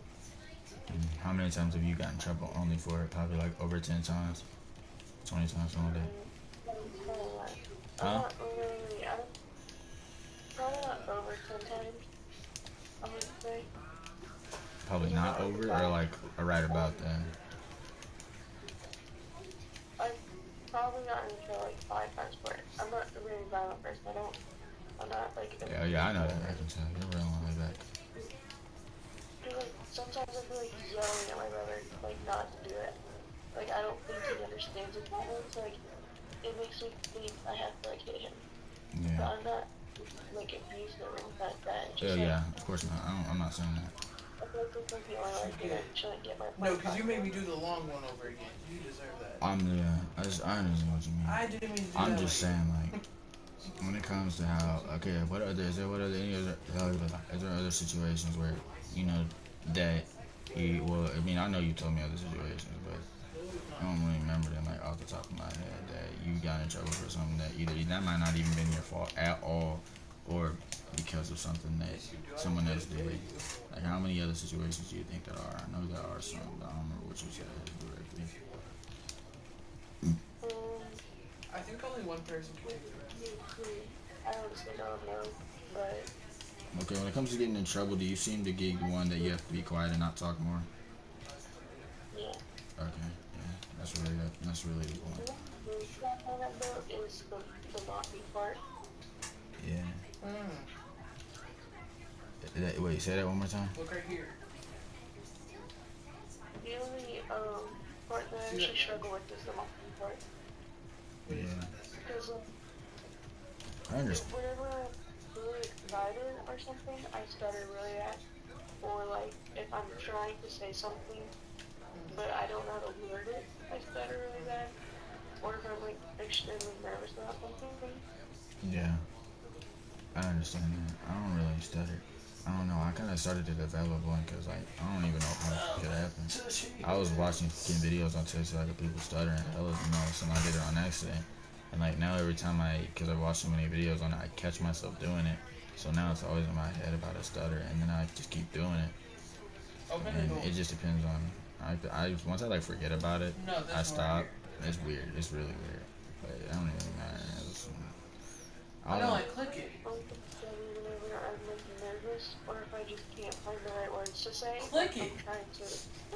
How many times have you gotten in trouble only for it? Probably like over 10 times, 20 times, something like that. Huh? Probably not over 10 times, I would say. Probably not over, or like right about that. I've probably gotten into like 5 times for it. I'm not a really violent person. I'm not like. Yeah, I know that. I can tell. You're real on like that. Like, sometimes I feel like yelling at my brother, like, not to do it. Like, I don't think he understands it that way, so, like, it makes me think I have to, like, hit him. Yeah. But I'm not, like, abusive or anything like that. It's Yeah, just, yeah, of course not. I'm not saying that. I feel like this is the only way I can actually get my point. No, because you made me do the long one over again. You deserve that. I understand what you mean. I didn't mean to do I'm that just with saying, like, when it comes to how, okay, is there other situations where, you know, that well, I mean, I know you told me other situations, but I don't really remember them, like, off the top of my head, that you got in trouble for something that either, that might not even been your fault at all, or because of something that someone else did. Like, how many other situations do you think there are? I know there are some, but I don't remember what you said directly. I think only one person can do I honestly don't know, but... Okay, when it comes to getting in trouble, do you seem to get the one that you have to be quiet and not talk more? Yeah. Okay, yeah, that's really the point. Is the mocking part. Yeah. Wait, say that one more time. Look right here. The only part that I actually struggle with is the mocking part. Yeah. Because I understand. whenever I'm really excited or something, I stutter really bad. Or like if I'm trying to say something but I don't know how to word it, I stutter really bad. Or if I'm like extremely nervous about something. Yeah. I understand that. I don't really stutter. I don't know. I kind of started to develop one because, like, I don't even know how it could happen. I was watching videos on TikTok of people stuttering. Hell, you know, some I did it on accident. And, like, now every time because I watch so many videos on it, I catch myself doing it. So now it's always in my head about a stutter, and then I just keep doing it. And it just depends on. Once I like forget about it, I stop. It's weird. It's really weird. But I don't even matter. I don't like click it. Whenever I'm like nervous, or if I just can't find the right words to say, click it. I'm trying to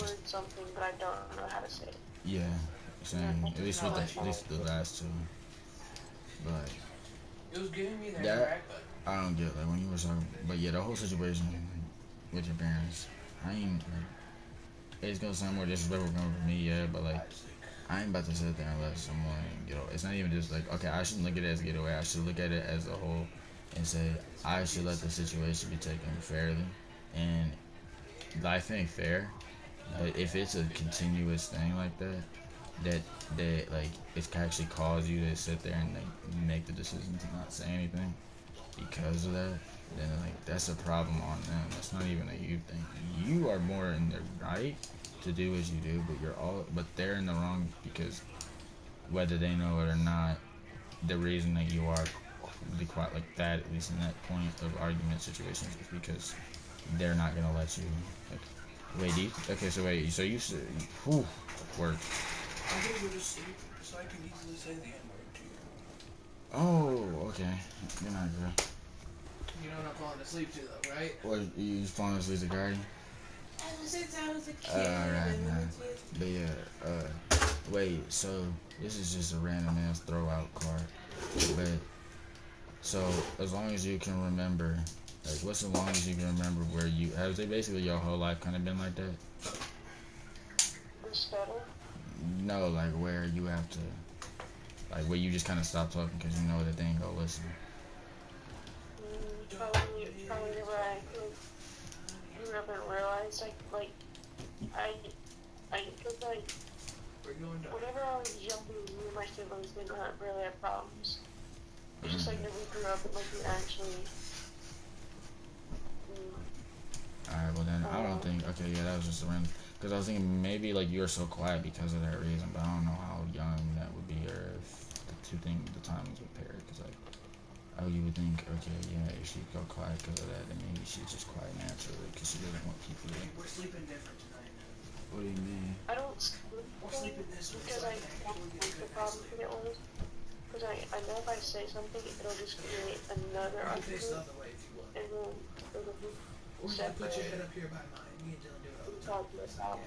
word something, but I don't know how to say it. Yeah, same. At least the last two. But it was giving me that I don't get like when you were talking. But yeah, the whole situation with your parents, I ain't like. It's gonna sound more disrespectful for me, yeah, but like. I ain't about to sit there and let someone get away. It's not even just like, okay, I shouldn't look at it as a getaway. I should look at it as a whole and say, I should let the situation be taken fairly. And I think fair, if it's a continuous thing like that like, it can actually cause you to sit there and like, make the decision to not say anything because of that, then like, that's a problem on them. That's not even a you thing. You are more in the right to do as you do, but they're in the wrong because whether they know it or not, the reason that you are be quite like that, at least in that point of argument situations, is because they're not gonna let you. Like, wait, so you should work. I'm gonna go to sleep so I can easily say the N-word to you. Oh, okay. You're not good. You know what I'm falling asleep to though, right? What, you just falling asleep to Cardi? Since I was a kid. Alright, man. But yeah, wait, so this is just a random ass throwout card. But so as long as you can remember, like what's as long as you can remember where you has it basically your whole life kind of been like that? No, like where you have to, like where you just kind of stop talking because you know that they ain't gonna listen. Probably where I grew up and realized like whenever I was younger, me and my siblings did not really have problems. It's just like when we grew up and like we actually. Alright, well then I don't think. Okay, yeah, that was just a random. Because I was thinking maybe like you were so quiet because of that reason, but I don't know how young that would too think the timings would pair, because like, oh, you would think, okay, yeah, if she go quiet because of that, then maybe she's just quiet naturally because she doesn't want people to. We're sleeping different tonight. What do you mean? I don't sleep because I don't like the problem to get worse. Because I know if I say something, it'll just create another argument, and then it'll be separate. Put your head up here by mine. Me and Dylan do it all the time.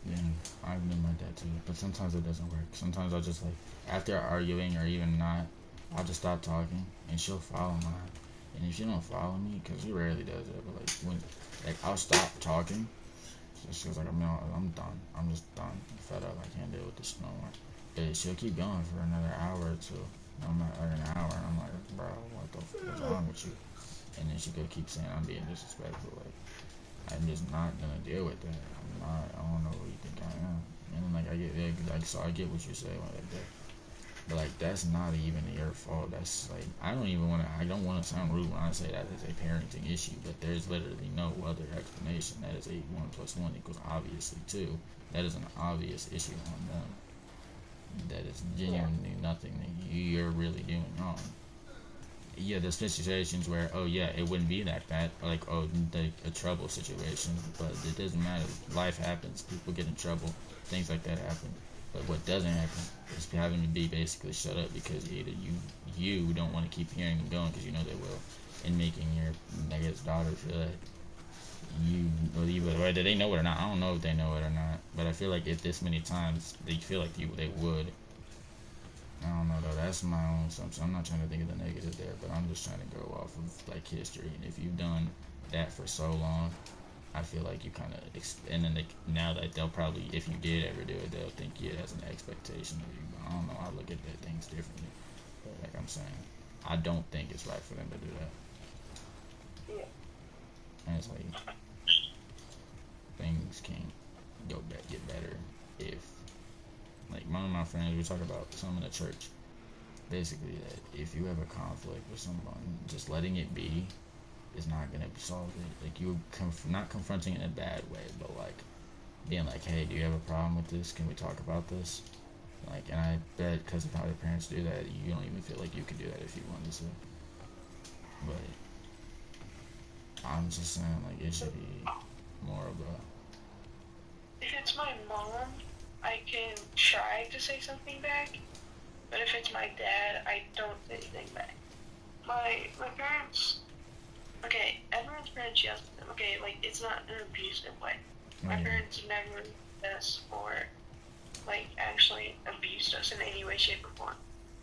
Yeah, I've been like that too, but sometimes it doesn't work. Sometimes I'll just like, after arguing or even not, I'll just stop talking and she'll follow mine. And if she don't follow me, because she rarely does it, but like when, like I'll stop talking. So she's like, I'm done. I'm just done. I'm fed up. I can't deal with this no more. But she'll keep going for another hour or two. I'm like an hour, and I'm like, bro, what the fuck is wrong with you? And then she could keep saying I'm being disrespectful. Like, I'm just not gonna deal with that. I don't know who you think I am. And then like I get like, so I get what you say like that. But like that's not even your fault. That's like I don't wanna sound rude when I say that it's a parenting issue, but there's literally no other explanation. That is a 1 + 1 = obviously 2. That is an obvious issue on them. That is genuinely nothing that you're really doing wrong. Yeah, there's situations where, oh yeah, it wouldn't be that bad, like, oh, a trouble situation, but it doesn't matter. Life happens, people get in trouble, things like that happen. But what doesn't happen is having to be basically shut up because either you don't want to keep hearing them going because you know they will, and making your, I guess, daughter feel that you believe it, whether they know it or not. I don't know if they know it or not, but I feel like if this many times they feel like they would. I don't know though, that's my own assumption. I'm not trying to think of the negative there, but I'm just trying to go off of like history. And if you've done that for so long, I feel like you kind of, and then now that they'll probably, if you did ever do it, they'll think it as an expectation of you. But I don't know, I look at that things differently. But like I'm saying, I don't think it's right for them to do that. Yeah. And it's like, things can get better if, like one of my friends, we talk about some in the church, basically that if you have a conflict with someone, just letting it be is not going to solve it. Like you not confronting it in a bad way, but like being like, hey, do you have a problem with this? Can we talk about this? Like, and I bet because of how your parents do that, you don't even feel like you could do that if you wanted to. But I'm just saying, like, it should be more of a. If it's my mom, I can try to say something back, but if it's my dad, I don't say anything back. My parents, okay, everyone's parents yells at them, okay, like, it's not an abusive way. My parents never did us or, like, actually abused us in any way, shape, or form.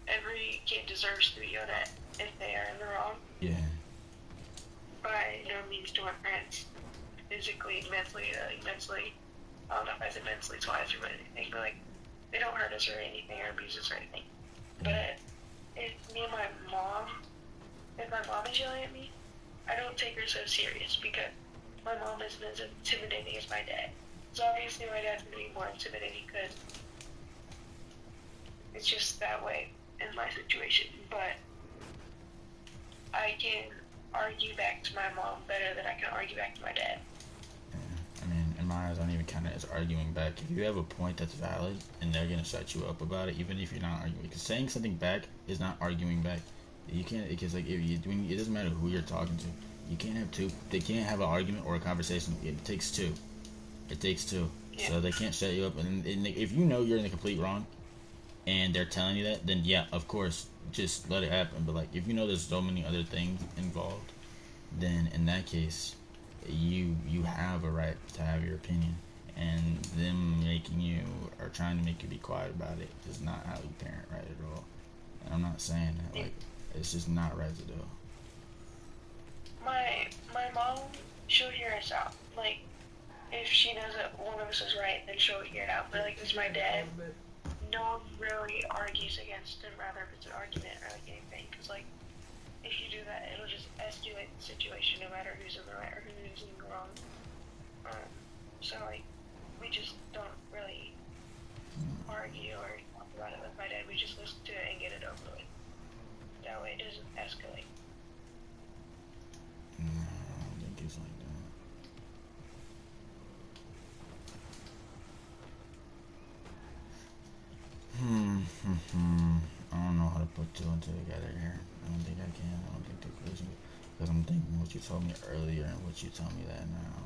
Every kid deserves to be yelled at if they are in the wrong. Yeah. By no means do my parents physically, mentally, I don't know if I said mentally twice or anything, but like, they don't hurt us or anything or abuse us or anything. But if my mom is yelling at me, I don't take her so serious because my mom isn't as intimidating as my dad. So obviously my dad's gonna be more intimidating because it's just that way in my situation. But I can argue back to my mom better than I can argue back to my dad. I mean, in my eyes, I don't even count it as arguing back. If you have a point that's valid and they're gonna shut you up about it, even if you're not arguing, because saying something back is not arguing back. You can't, because like if you're doing, it doesn't matter who you're talking to. You can't have two. They can't have an argument or a conversation. It takes two. It takes two. Yeah. So they can't shut you up. And if you know you're in the complete wrong, and they're telling you that, then yeah, of course, just let it happen. But like, if you know there's so many other things involved, then in that case, you have a right to have your opinion, and them making you or trying to make you be quiet about it is not how you parent right at all. And I'm not saying that, like, it's just not right to do. My mom, she'll hear us out. Like, if she knows that one of us is right, then she'll hear it out. But like, with my dad, no one really argues against him, rather if it's an argument or like anything. Because like, if you do that, it'll just escalate the situation no matter who's in the right or who's in the wrong. So like, we just don't really argue or talk about it with my dad. We just listen to it and get it over with. That way it doesn't escalate. No, I don't think it's like that. put two and two together here. I don't think I can. I don't think they're close. Because I'm thinking what you told me earlier and what you tell me that now.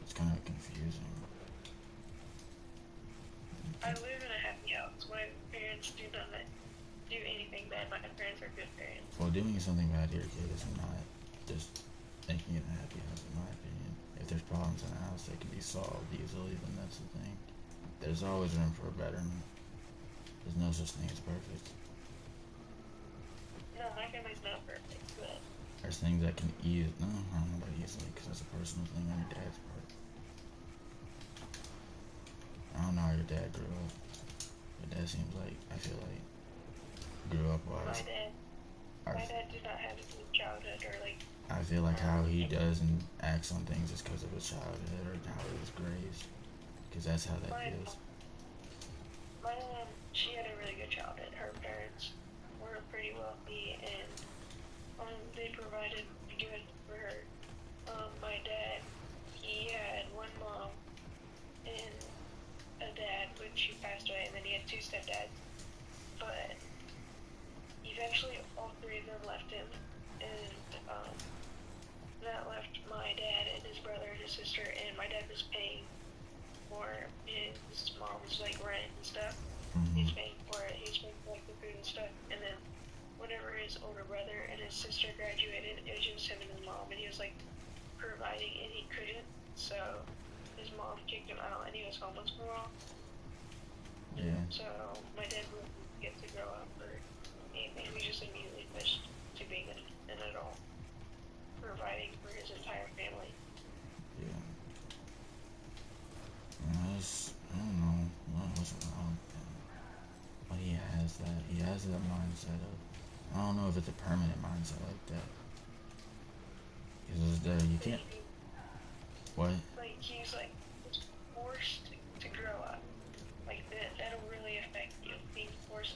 It's kind of confusing. I live in a happy house. My parents do not do anything bad. My parents are good parents. Well, doing something bad to your kid is not just making it a happy house, in my opinion. If there's problems in the house, they can be solved easily, then that's the thing. There's always room for betterment. There's no such thing as perfect. No, my family's not perfect, but there's things that can ease. No, I don't know about easily, because that's a personal thing on your dad's part. I don't know how your dad grew up. Your dad seems like, I feel like, grew up wise. My dad did not have a good childhood, or like. I feel like how he does and acts on things is because of his childhood or how he was raised. Because that's how that feels. My mom, she had a really good childhood. Her parents were pretty wealthy, and they provided good for her. My dad, he had one mom and a dad, which he passed away, and then he had two stepdads. But eventually, all three of them left him, and that left my dad and his brother and his sister, and my dad was paying for his mom's like rent and stuff. He's paying for it. He's paying for like the food and stuff. And then whenever his older brother and his sister graduated, it was just him and his mom, and he was like providing, and he couldn't. So his mom kicked him out, and he was homeless for a while. Yeah. So my dad wouldn't get to grow up or anything. We just immediately pushed to being an adult, providing for his entire family. Yeah. I don't know what's wrong with him. But he has that mindset of, I don't know if it's a permanent mindset like that. Because you can't. What? Like he's like forced to grow up. Like that'll really affect you. Being forced.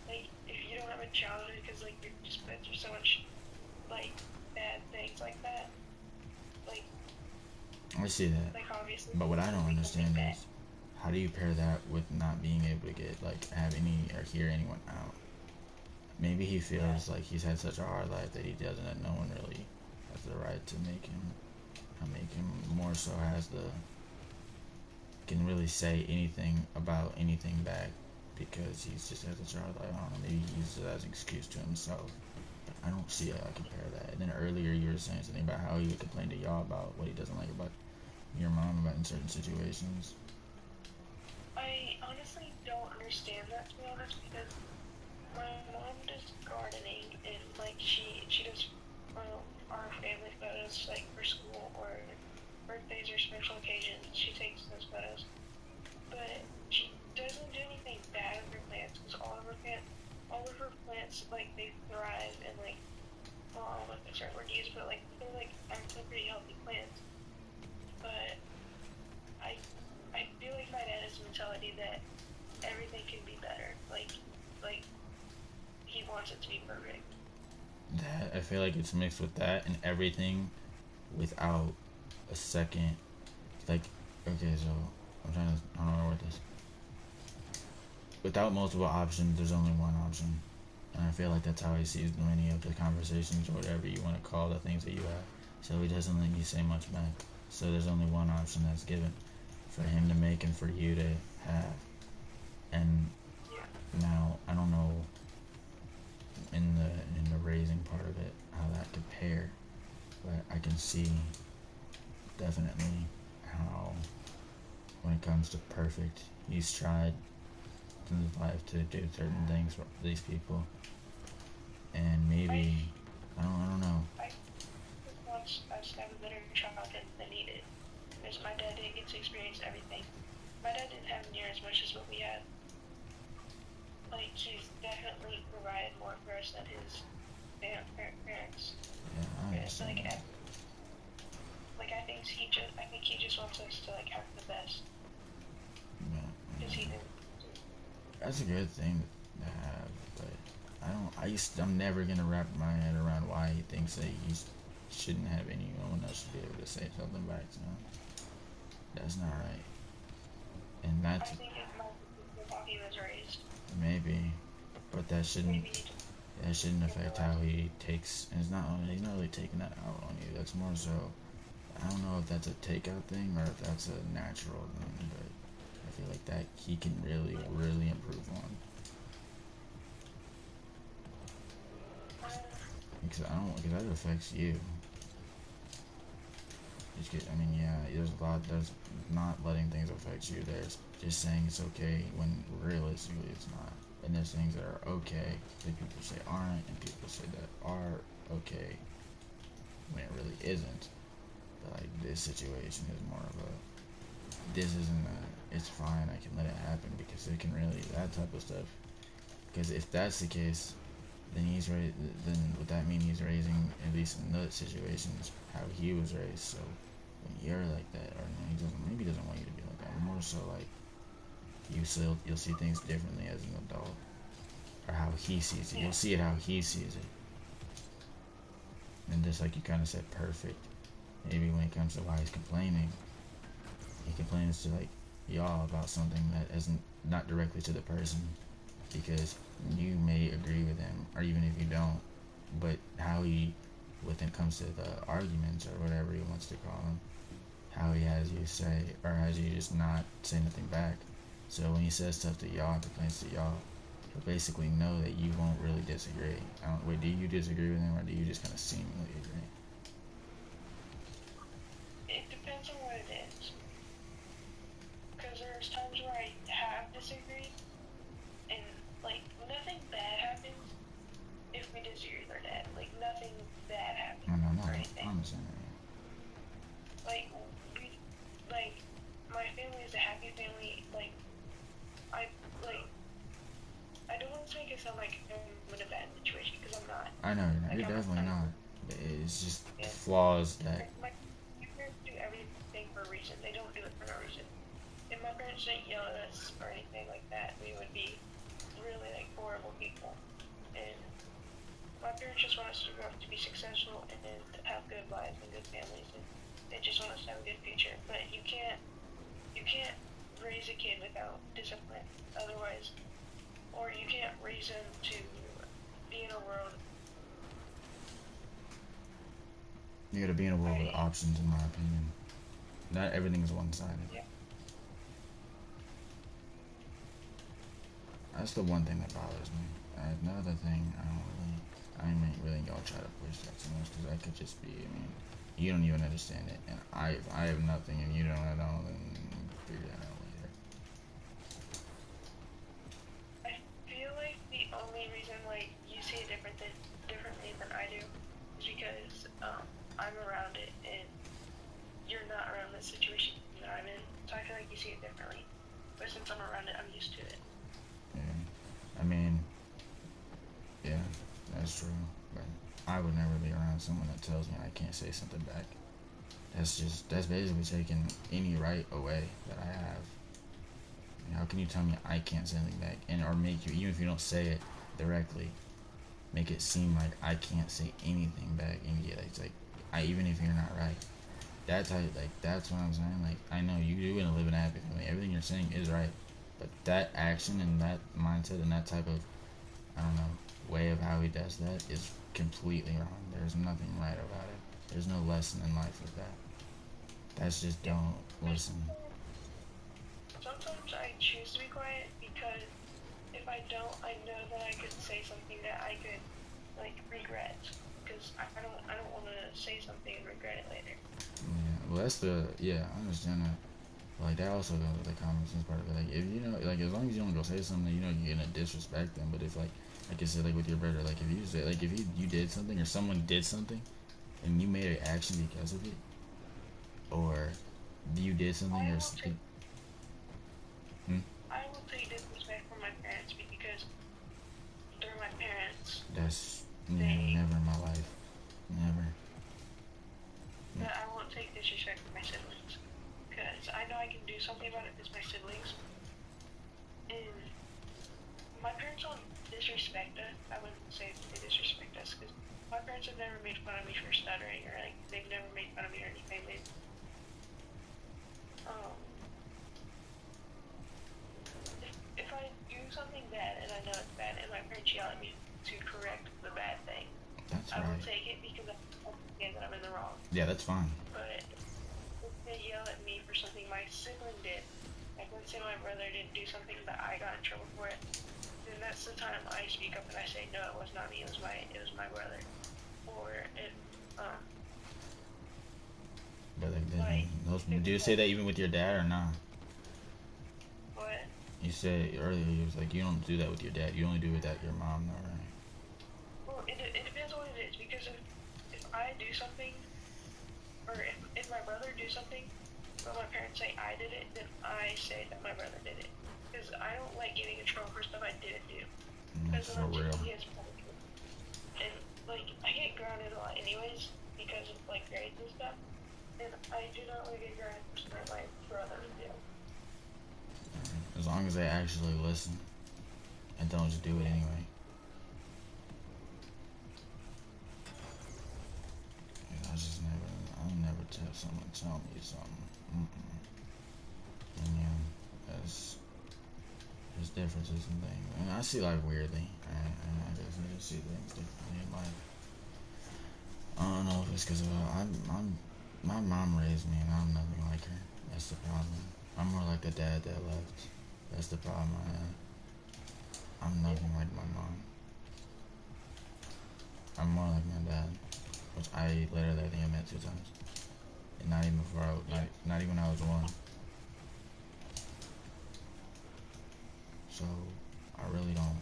Like if you don't have a childhood because like you're just been through so much like bad things like that. Like I see that. Like obviously. But what I don't understand is, how do you pair that with not being able to get have any or hear anyone out? Maybe he feels like he's had such a hard life that he doesn't, that no one really has the right to make him more so can really say anything about anything back, because he's just had such a hard life. I don't know, maybe he uses it as an excuse to himself. I don't see how I compare that. And then earlier you were saying something about how he would complain to y'all about what he doesn't like about your mom about in certain situations. I honestly don't understand that, to be honest, because my mom does gardening, and like she does our family photos like for school or birthdays or special occasions. She takes those photos, but she doesn't do anything bad with her plants, because all of her plants like they thrive, and like, well, I don't know if that's the right word to use, but like they're like actually pretty healthy plants. But I feel like my dad has a mentality that everything can be better. Like he wants it to be perfect. That, I feel like it's mixed with that and everything without a second. Like, okay, so I don't know how to word this. Without multiple options, there's only one option. And I feel like that's how he sees many of the conversations, or whatever you want to call the things that you have. So he doesn't let you say much back. So there's only one option that's given for him to make and for you to have. And now, I don't know in the raising part of it how that could pair, but I can see definitely how when it comes to perfect, he's tried in his life to do certain things for these people, and maybe I don't know. I want us to have a better childhood than he did, because my dad didn't get to experience everything. My dad didn't have near as much as what we had. Like he's definitely provided more for us than his parents. Yeah, I understand. Like I think he just wants us to like have the best. Yeah, He didn't. that's a good thing to have, but I'm never gonna wrap my head around why he thinks that he shouldn't have anyone else to be able to say something back to him. That's not right. And that's, I think it might be how he was raised. Maybe, but that shouldn't affect how he takes. And he's not really taking that out on you. That's more so. I don't know if that's a takeout thing or if that's a natural thing, but I feel like that he can really improve on. Because that affects you. I mean, yeah, there's not letting things affect you. There's just saying it's okay when realistically it's not. And there's things that are okay that people say aren't, and people say that are okay when it really isn't. But like this situation is more of a, it's fine, I can let it happen because it can really, that type of stuff. Because if that's the case, then then would that mean he's raising, at least in those situations, how he was raised? So when you're like that, or maybe he doesn't want you to be like that. More so like you'll see things differently as an adult, or how he sees it. You'll see it how he sees it, and just like you kind of said, perfect. Maybe when it comes to why he's complaining, he complains to like y'all about something that isn't not directly to the person, because you may agree with him, or even if you don't, but how he, when it comes to the arguments or whatever he wants to call them, how he has you say, or has you just not say nothing back. So when he says stuff to y'all, complains to y'all, he'll basically know that you won't really disagree. Wait, do you disagree with him, or do you just kind of seemingly agree? It depends on what it is. Because there's times where I have disagreed, and like nothing bad happens if we disagree with our dad. Like nothing bad happens. No, Or anything. I understand that. Like my family is a happy family. I don't want to make it sound like I'm in a bad situation, because I'm not. I know you're definitely not. It's just flaws that. My parents do everything for a reason. They don't do it for no reason. If my parents didn't yell at us or anything like that, we would be really like horrible people. And my parents just want us to grow up to be successful and to have good lives and good families, and they just want us to have a good future. But you can't raise a kid without discipline. Otherwise, or you can't raise him to be in a world. You gotta be in a world with options, in my opinion. Not everything is one-sided. Yeah. That's the one thing that bothers me. Another thing, I ain't really gonna try to push that too much, because that could just be, I mean, you don't even understand it, and I have nothing, and you don't at all, then figure that out later. I feel like the only reason like you see it differently than I do is because I'm around it and you're not around the situation that I'm in, so I feel like you see it differently. But since I'm around it, I'm used to it. Yeah, I mean, yeah, that's true, but I would never be around someone that tells me I can't say something back. That's basically taking any right away that I have. I mean, how can you tell me I can't say anything back, or make you, even if you don't say it directly, make it seem like I can't say anything back, and yeah, it's like, even if you're not right. That's what I'm saying. Like, I know you do want to live in a happy family. Everything you're saying is right, but that action and that mindset and that type of, I don't know, way of how he does that is completely wrong. There's nothing right about it. There's no lesson in life with that. That's just don't listen. Sometimes I choose to be quiet because if I don't, I know that I could say something that I could like regret. Because I don't want to say something and regret it later. Yeah, well, I understand that. Like, that also goes with the common sense part of it. Like, if you know, like, as long as you don't go say something, you know, you're gonna disrespect them. But if, like I said, like with your brother, like, if you say, like, if you did something, or someone did something, and you made an action because of it, or you did something, or something. I will take disrespect from my parents because they're my parents. That's never in my life. Never. But I won't take disrespect from my siblings because I know I can do something about it as my siblings. And my parents don't disrespect us. I wouldn't say they disrespect us because my parents have never made fun of me for stuttering, or like they've never made fun of me or anything. If I do something bad and yell at me to correct the bad thing. That's I right. will take it because I understand that I'm in the wrong. Yeah, that's fine. But if they yell at me for something my sibling did, like let's say my brother didn't do something that I got in trouble for it, then that's the time I speak up and I say, no, it was not me, it was my brother. Or if But like, do you say that even with your dad or not? what? You said earlier you was like you don't do that with your dad. You only do it with your mom, though, right? Well, it depends on what it is, because if I do something, or if my brother do something, but my parents say I did it, then I say that my brother did it. Because I don't like getting in trouble for stuff I didn't do. Because For real. And like I get grounded a lot anyways because of like grades and stuff. And I do not want to get grounded for stuff my brother do. As long as they actually listen and don't just do it anyway. I'll never tell someone tell me something. And yeah, there's differences and things. And I see life weirdly. I definitely see things differently in life. I don't know if it's because my mom raised me and I'm nothing like her. That's the problem. I'm more like the dad that left. That's the problem I have. I'm nothing like my mom. I'm more like my dad, which I think I met 2 times, and not even before not even when I was 1. So I really don't.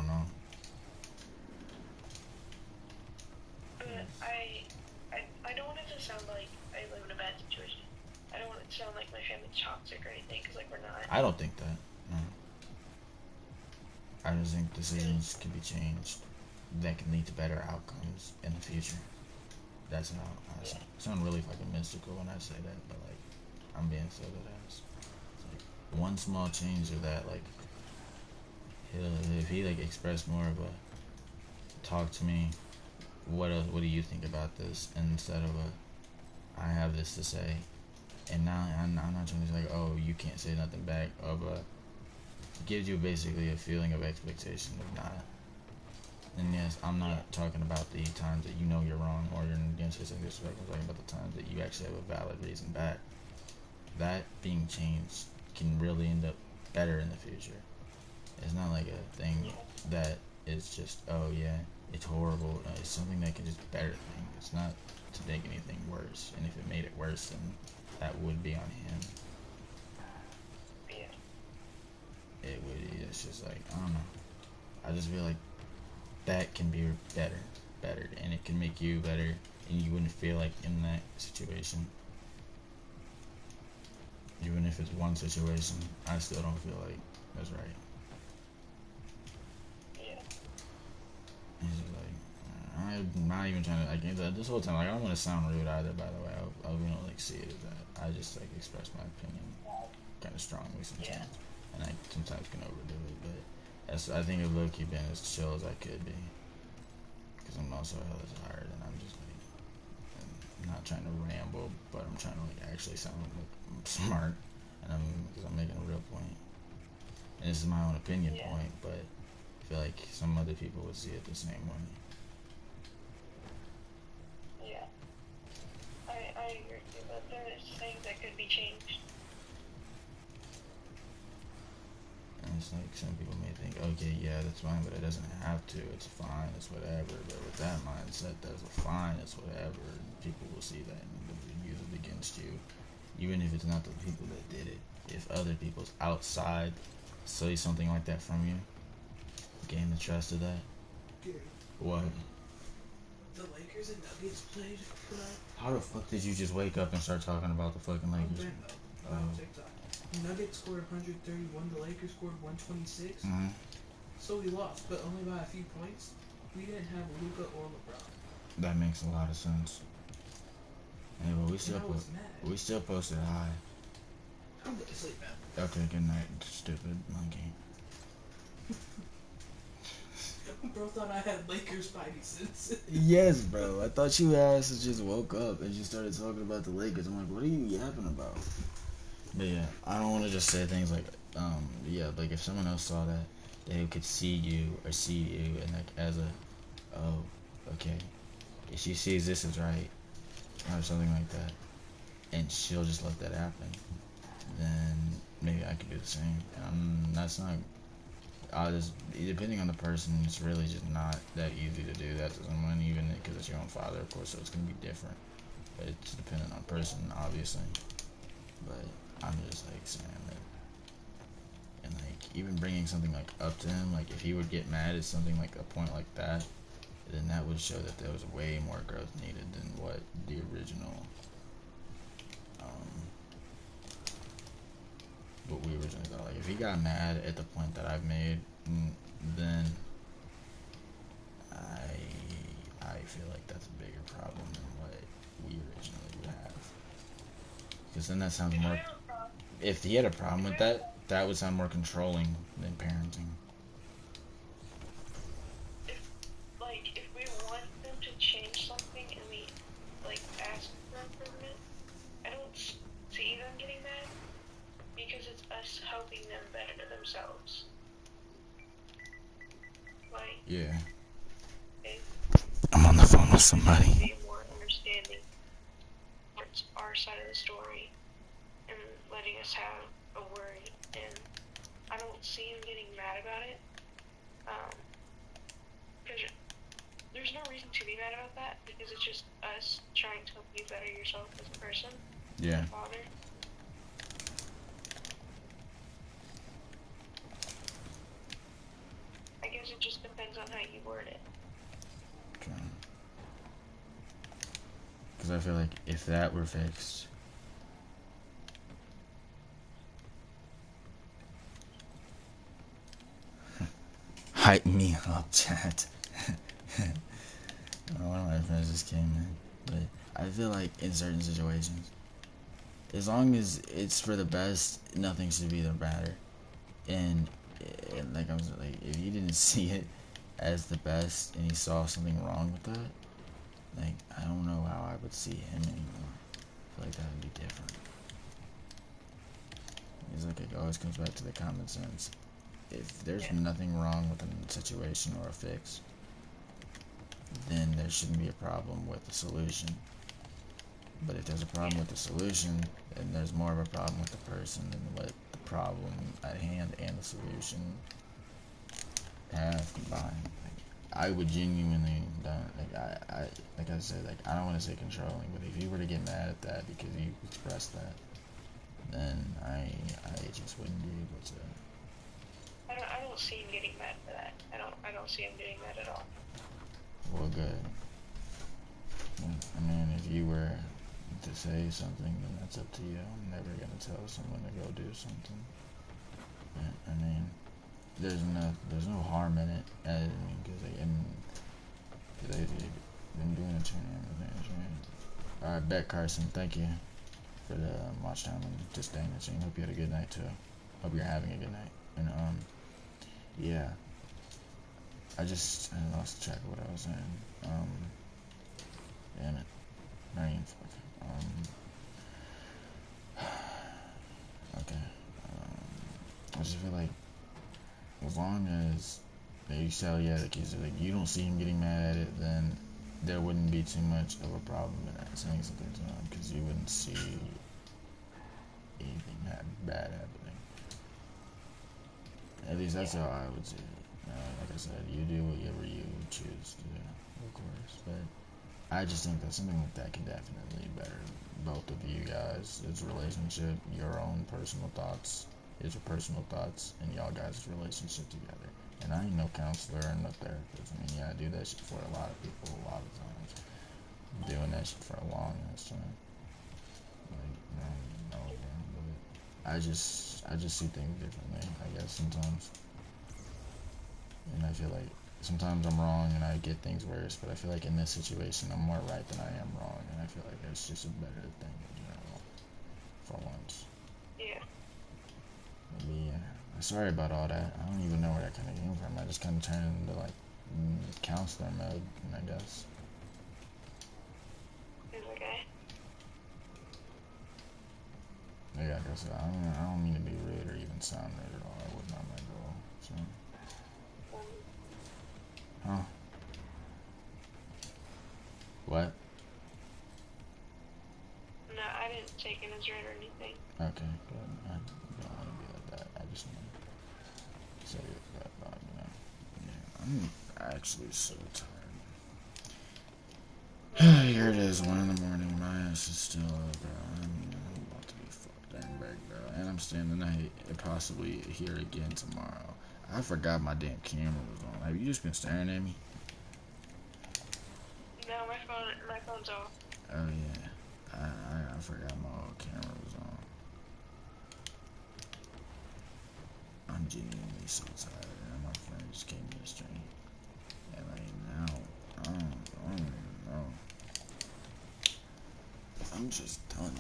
Know. But I don't want it to sound like I live in a bad situation. I don't want it to sound like my family's toxic or anything, because like we're not. I don't think that. No. I just think decisions can be changed that can lead to better outcomes in the future. That's how I sound really fucking mystical when I say that, but like I'm being so good ass. It's like one small change of that, like if he like expressed more of a talk to me, what do you think about this, instead of I have this to say, and now I'm not trying to say like, oh, you can't say nothing back, but gives you basically a feeling of expectation of not. And yes, I'm not talking about the times that you know you're wrong or you're against this and disrespect. I'm talking about the times that you actually have a valid reason back. That being changed can really end up better in the future. It's not like a thing that is just, oh yeah, it's horrible. It's something that can just better things. It's not to make anything worse. And if it made it worse, then that would be on him. It would. It's just like, I don't know. I just feel like that can be better, and it can make you better, and you wouldn't feel like in that situation. Even if it's one situation, I still don't feel like that's right. Yeah. It's just like, I'm not even trying to, like, this whole time, like, I don't want to sound rude either, by the way. I don't, like, see it as that. I just, like, express my opinion kind of strongly sometimes. And I sometimes can overdo it, but I think of low-key being as chill as I could be. Because I'm also hella tired, and I'm just, like, I'm not trying to ramble, but I'm trying to, like, actually sound like I'm smart. And because I'm making a real point. And this is my own opinion point, but I feel like some other people would see it the same way. Yeah. I agree with you, but there's things that could be changed. And it's like some people may think, okay, yeah, that's fine, but it doesn't have to. It's fine, it's whatever. But with that mindset, that's a fine, it's whatever. People will see that and use it against you. Even if it's not the people that did it. If other people's outside say something like that from you, gain the trust of that. Gary, What? the Lakers and Nuggets played tonight. How the fuck did you just wake up and start talking about the fucking Lakers? On TikTok. Nuggets scored 131. The Lakers scored 126. Mm-hmm. So we lost, but only by a few points. We didn't have Luka or LeBron. That makes a lot of sense. Anyway, we still posted high. I'm going to sleep now. Okay, good night, stupid monkey. Bro thought I had Lakers Spidey sense. Yes, bro. I thought you ass just woke up and just started talking about the Lakers. I'm like, what are you yapping about? But yeah, I don't want to just say things like, yeah, like if someone else saw that, they could see you or see you and like as a, oh, okay, if she sees this is right or something like that, and she'll just let that happen, then maybe I could do the same. That's not. I just depending on the person, it's really just not that easy to do that to someone, even because it's your own father, of course. So it's gonna be different. But it's dependent on person, obviously. But I'm just like saying that. And like even bringing something like up to him, like if he would get mad at something like a point like that, then that would show that there was way more growth needed than what the original, what we originally thought. Like if he got mad at the point that I've made, then I feel like that's a bigger problem than what we originally would have. Because then that sounds more. If he had a problem with that, that would sound more controlling than parenting. If we want them to change something and we like ask for improvement, I don't see them getting mad because it's us helping them better themselves. Like, Yeah. okay, I'm on the phone with somebody. be more understanding towards our side of the story and letting us have a word, and I don't see him getting mad about it. Because there's no reason to be mad about that because it's just us trying to help you better yourself as a person, Yeah. as a father. I guess it just depends on how you word it. Okay. Because I feel like if that were fixed, hype me up, chat. One of my friends just came in, but I feel like in certain situations, as long as it's for the best, nothing should be the matter. And like I was like, if you didn't see it as the best and you saw something wrong with that, like I don't know how I would see him anymore. I feel like that would be different. It's like it always comes back to the common sense. If there's nothing wrong with a situation or a fix, then there shouldn't be a problem with the solution. But if there's a problem with the solution, then there's more of a problem with the person than what the problem at hand and the solution have combined. Like, I would genuinely like I said, like I don't want to say controlling, but if you were to get mad at that because you expressed that, then I just wouldn't be able to. I don't see him getting mad for that. I don't see him getting mad at all. Well, good. I mean, if you were to say something, then that's up to you. I'm never gonna tell someone to go do something. I mean, there's no harm in it. I mean, because they've been doing it to me. All right, Bet Carson, thank you for the watch time and just staying the stream. Hope you had a good night too. Hope you're having a good night. And yeah, I lost track of what I was saying. Damn it, Marion. Okay. I just feel like as long as you tell like you don't see him getting mad at it, then there wouldn't be too much of a problem in that saying something to him because you wouldn't see anything bad happening. At least that's how I would see it. Like I said, you do whatever you choose to do, of course. But I just think that something like that can definitely better both of you guys' relationship, your own personal thoughts, his personal thoughts, and y'all guys' relationship together. And I ain't no counselor or no therapist. I mean, yeah, I do that shit for a lot of people a lot of times. I'm doing that shit for a long ass time. Like, no, but I just see things differently, I guess, sometimes. And I feel like sometimes I'm wrong and I get things worse, but I feel like in this situation I'm more right than I am wrong, and I feel like it's just a better thing in general, for once. Yeah. Maybe, sorry about all that. I don't even know where that kind of came from. I just kind of turned into like counselor mode, I guess. It's okay. Yeah, like I said, I don't mean to be rude or even sound rude at all. That was not my goal. So, huh? What? No, I didn't take it as rude or anything. Okay, good. I don't want to be like that. I just want to say that about, you know. Yeah, I'm actually so tired. Here it is, 1 in the morning. My ass is still up, bro. I'm about to be fucked dang back, bro. And I'm staying the night and possibly here again tomorrow. I forgot my damn camera was on. Have you just been staring at me? No, my phone's off. Oh yeah. I forgot my old camera was on. I'm genuinely so tired, and my friend just came to the stream. And like now, I don't even know. I'm just done.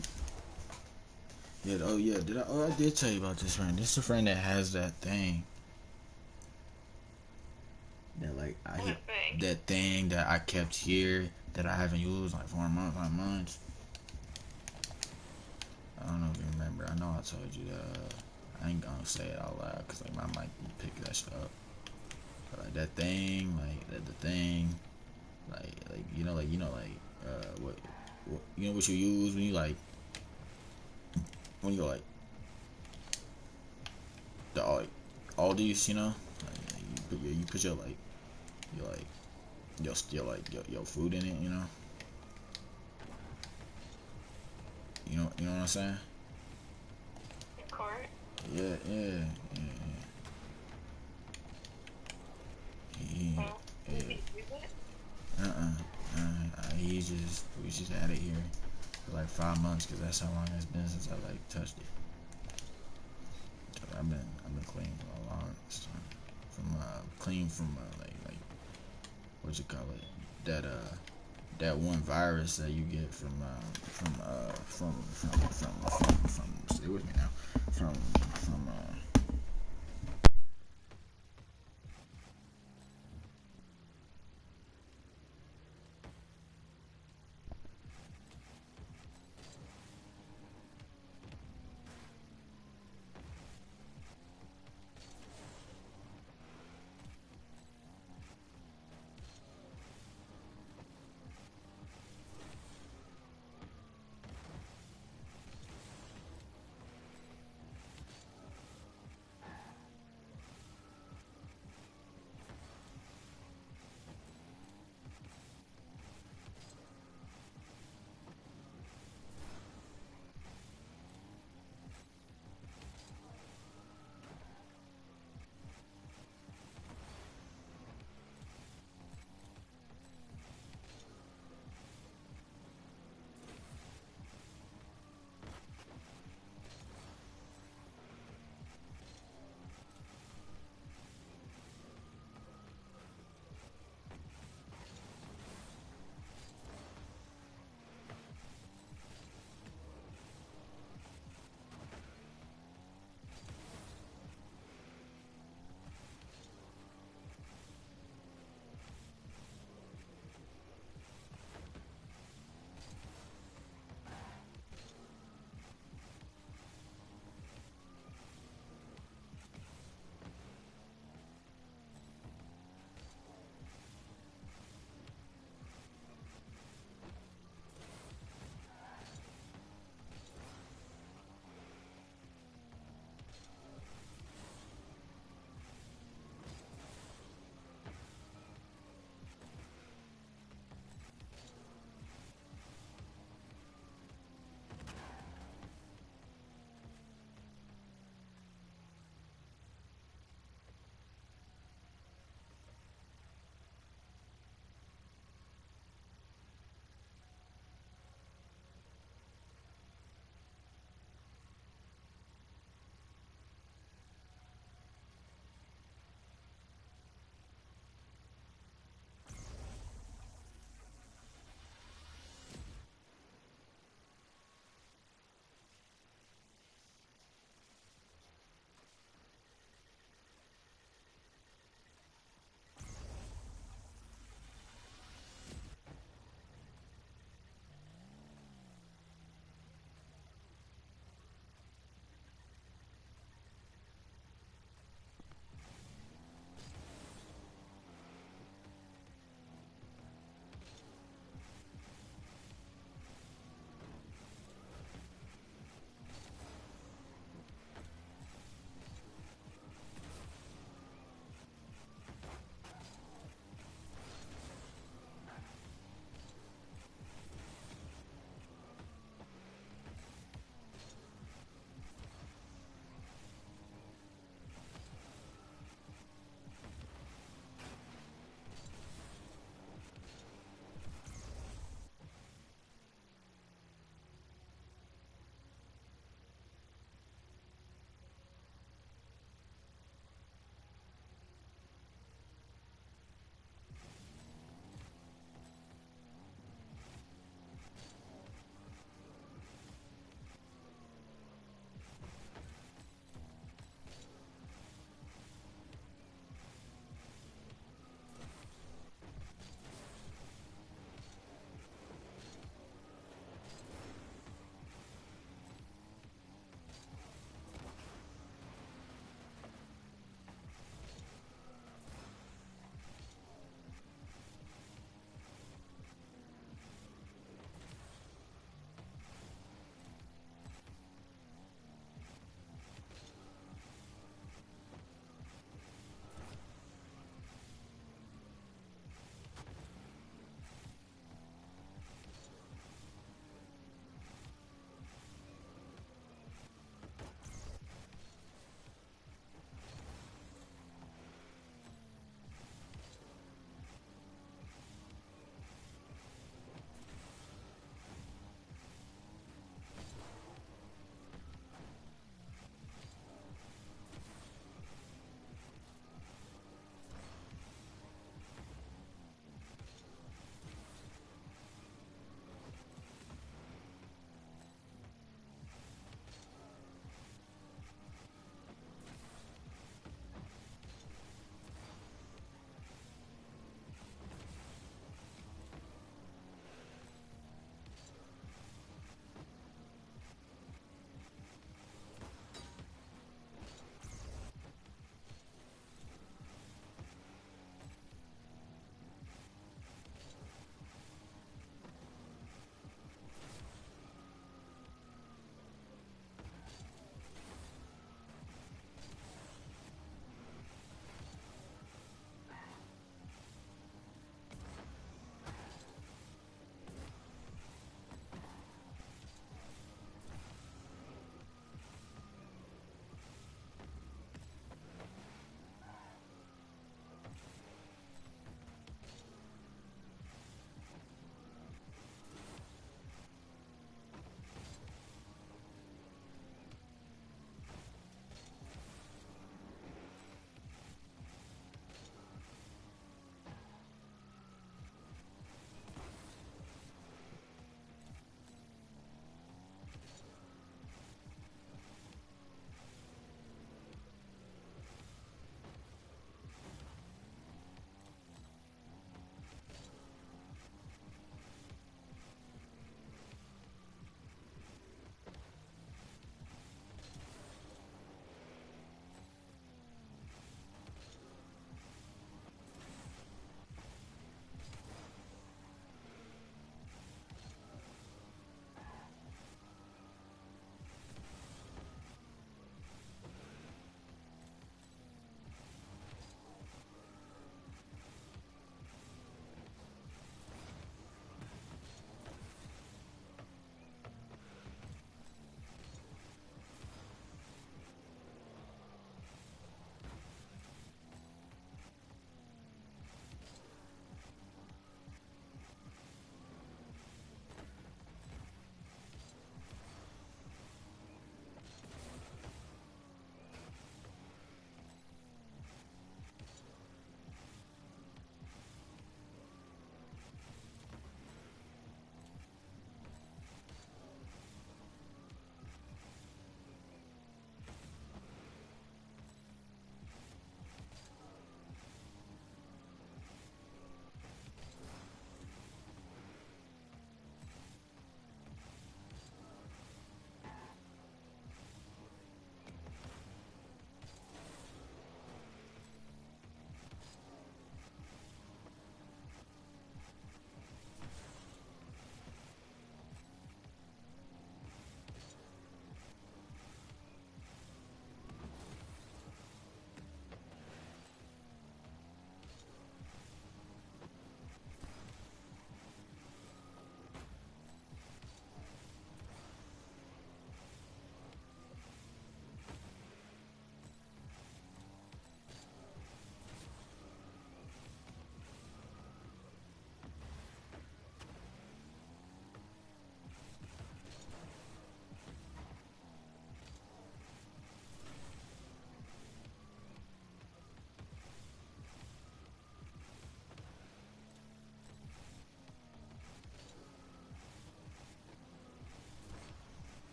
Yeah, oh yeah, I did tell you about this friend. This is a friend that has that thing. That like that thing that I kept here that I haven't used like 4 months, 5 months. I don't know if you remember. I know I told you that. I ain't gonna say it out loud because like my mic pick that shit up. But like that thing, like the thing, like what you know what you use when you like when you like the all these, you know, like you put your like your food in it, you know. You know what I'm saying? Cart? Yeah, yeah, yeah, yeah. Oh, Yeah. did you use it? We just had it here for like 5 months because that's how long it's been since I like touched it. So I've been clean for a long time. Clean from like what you call it, that one virus that you get from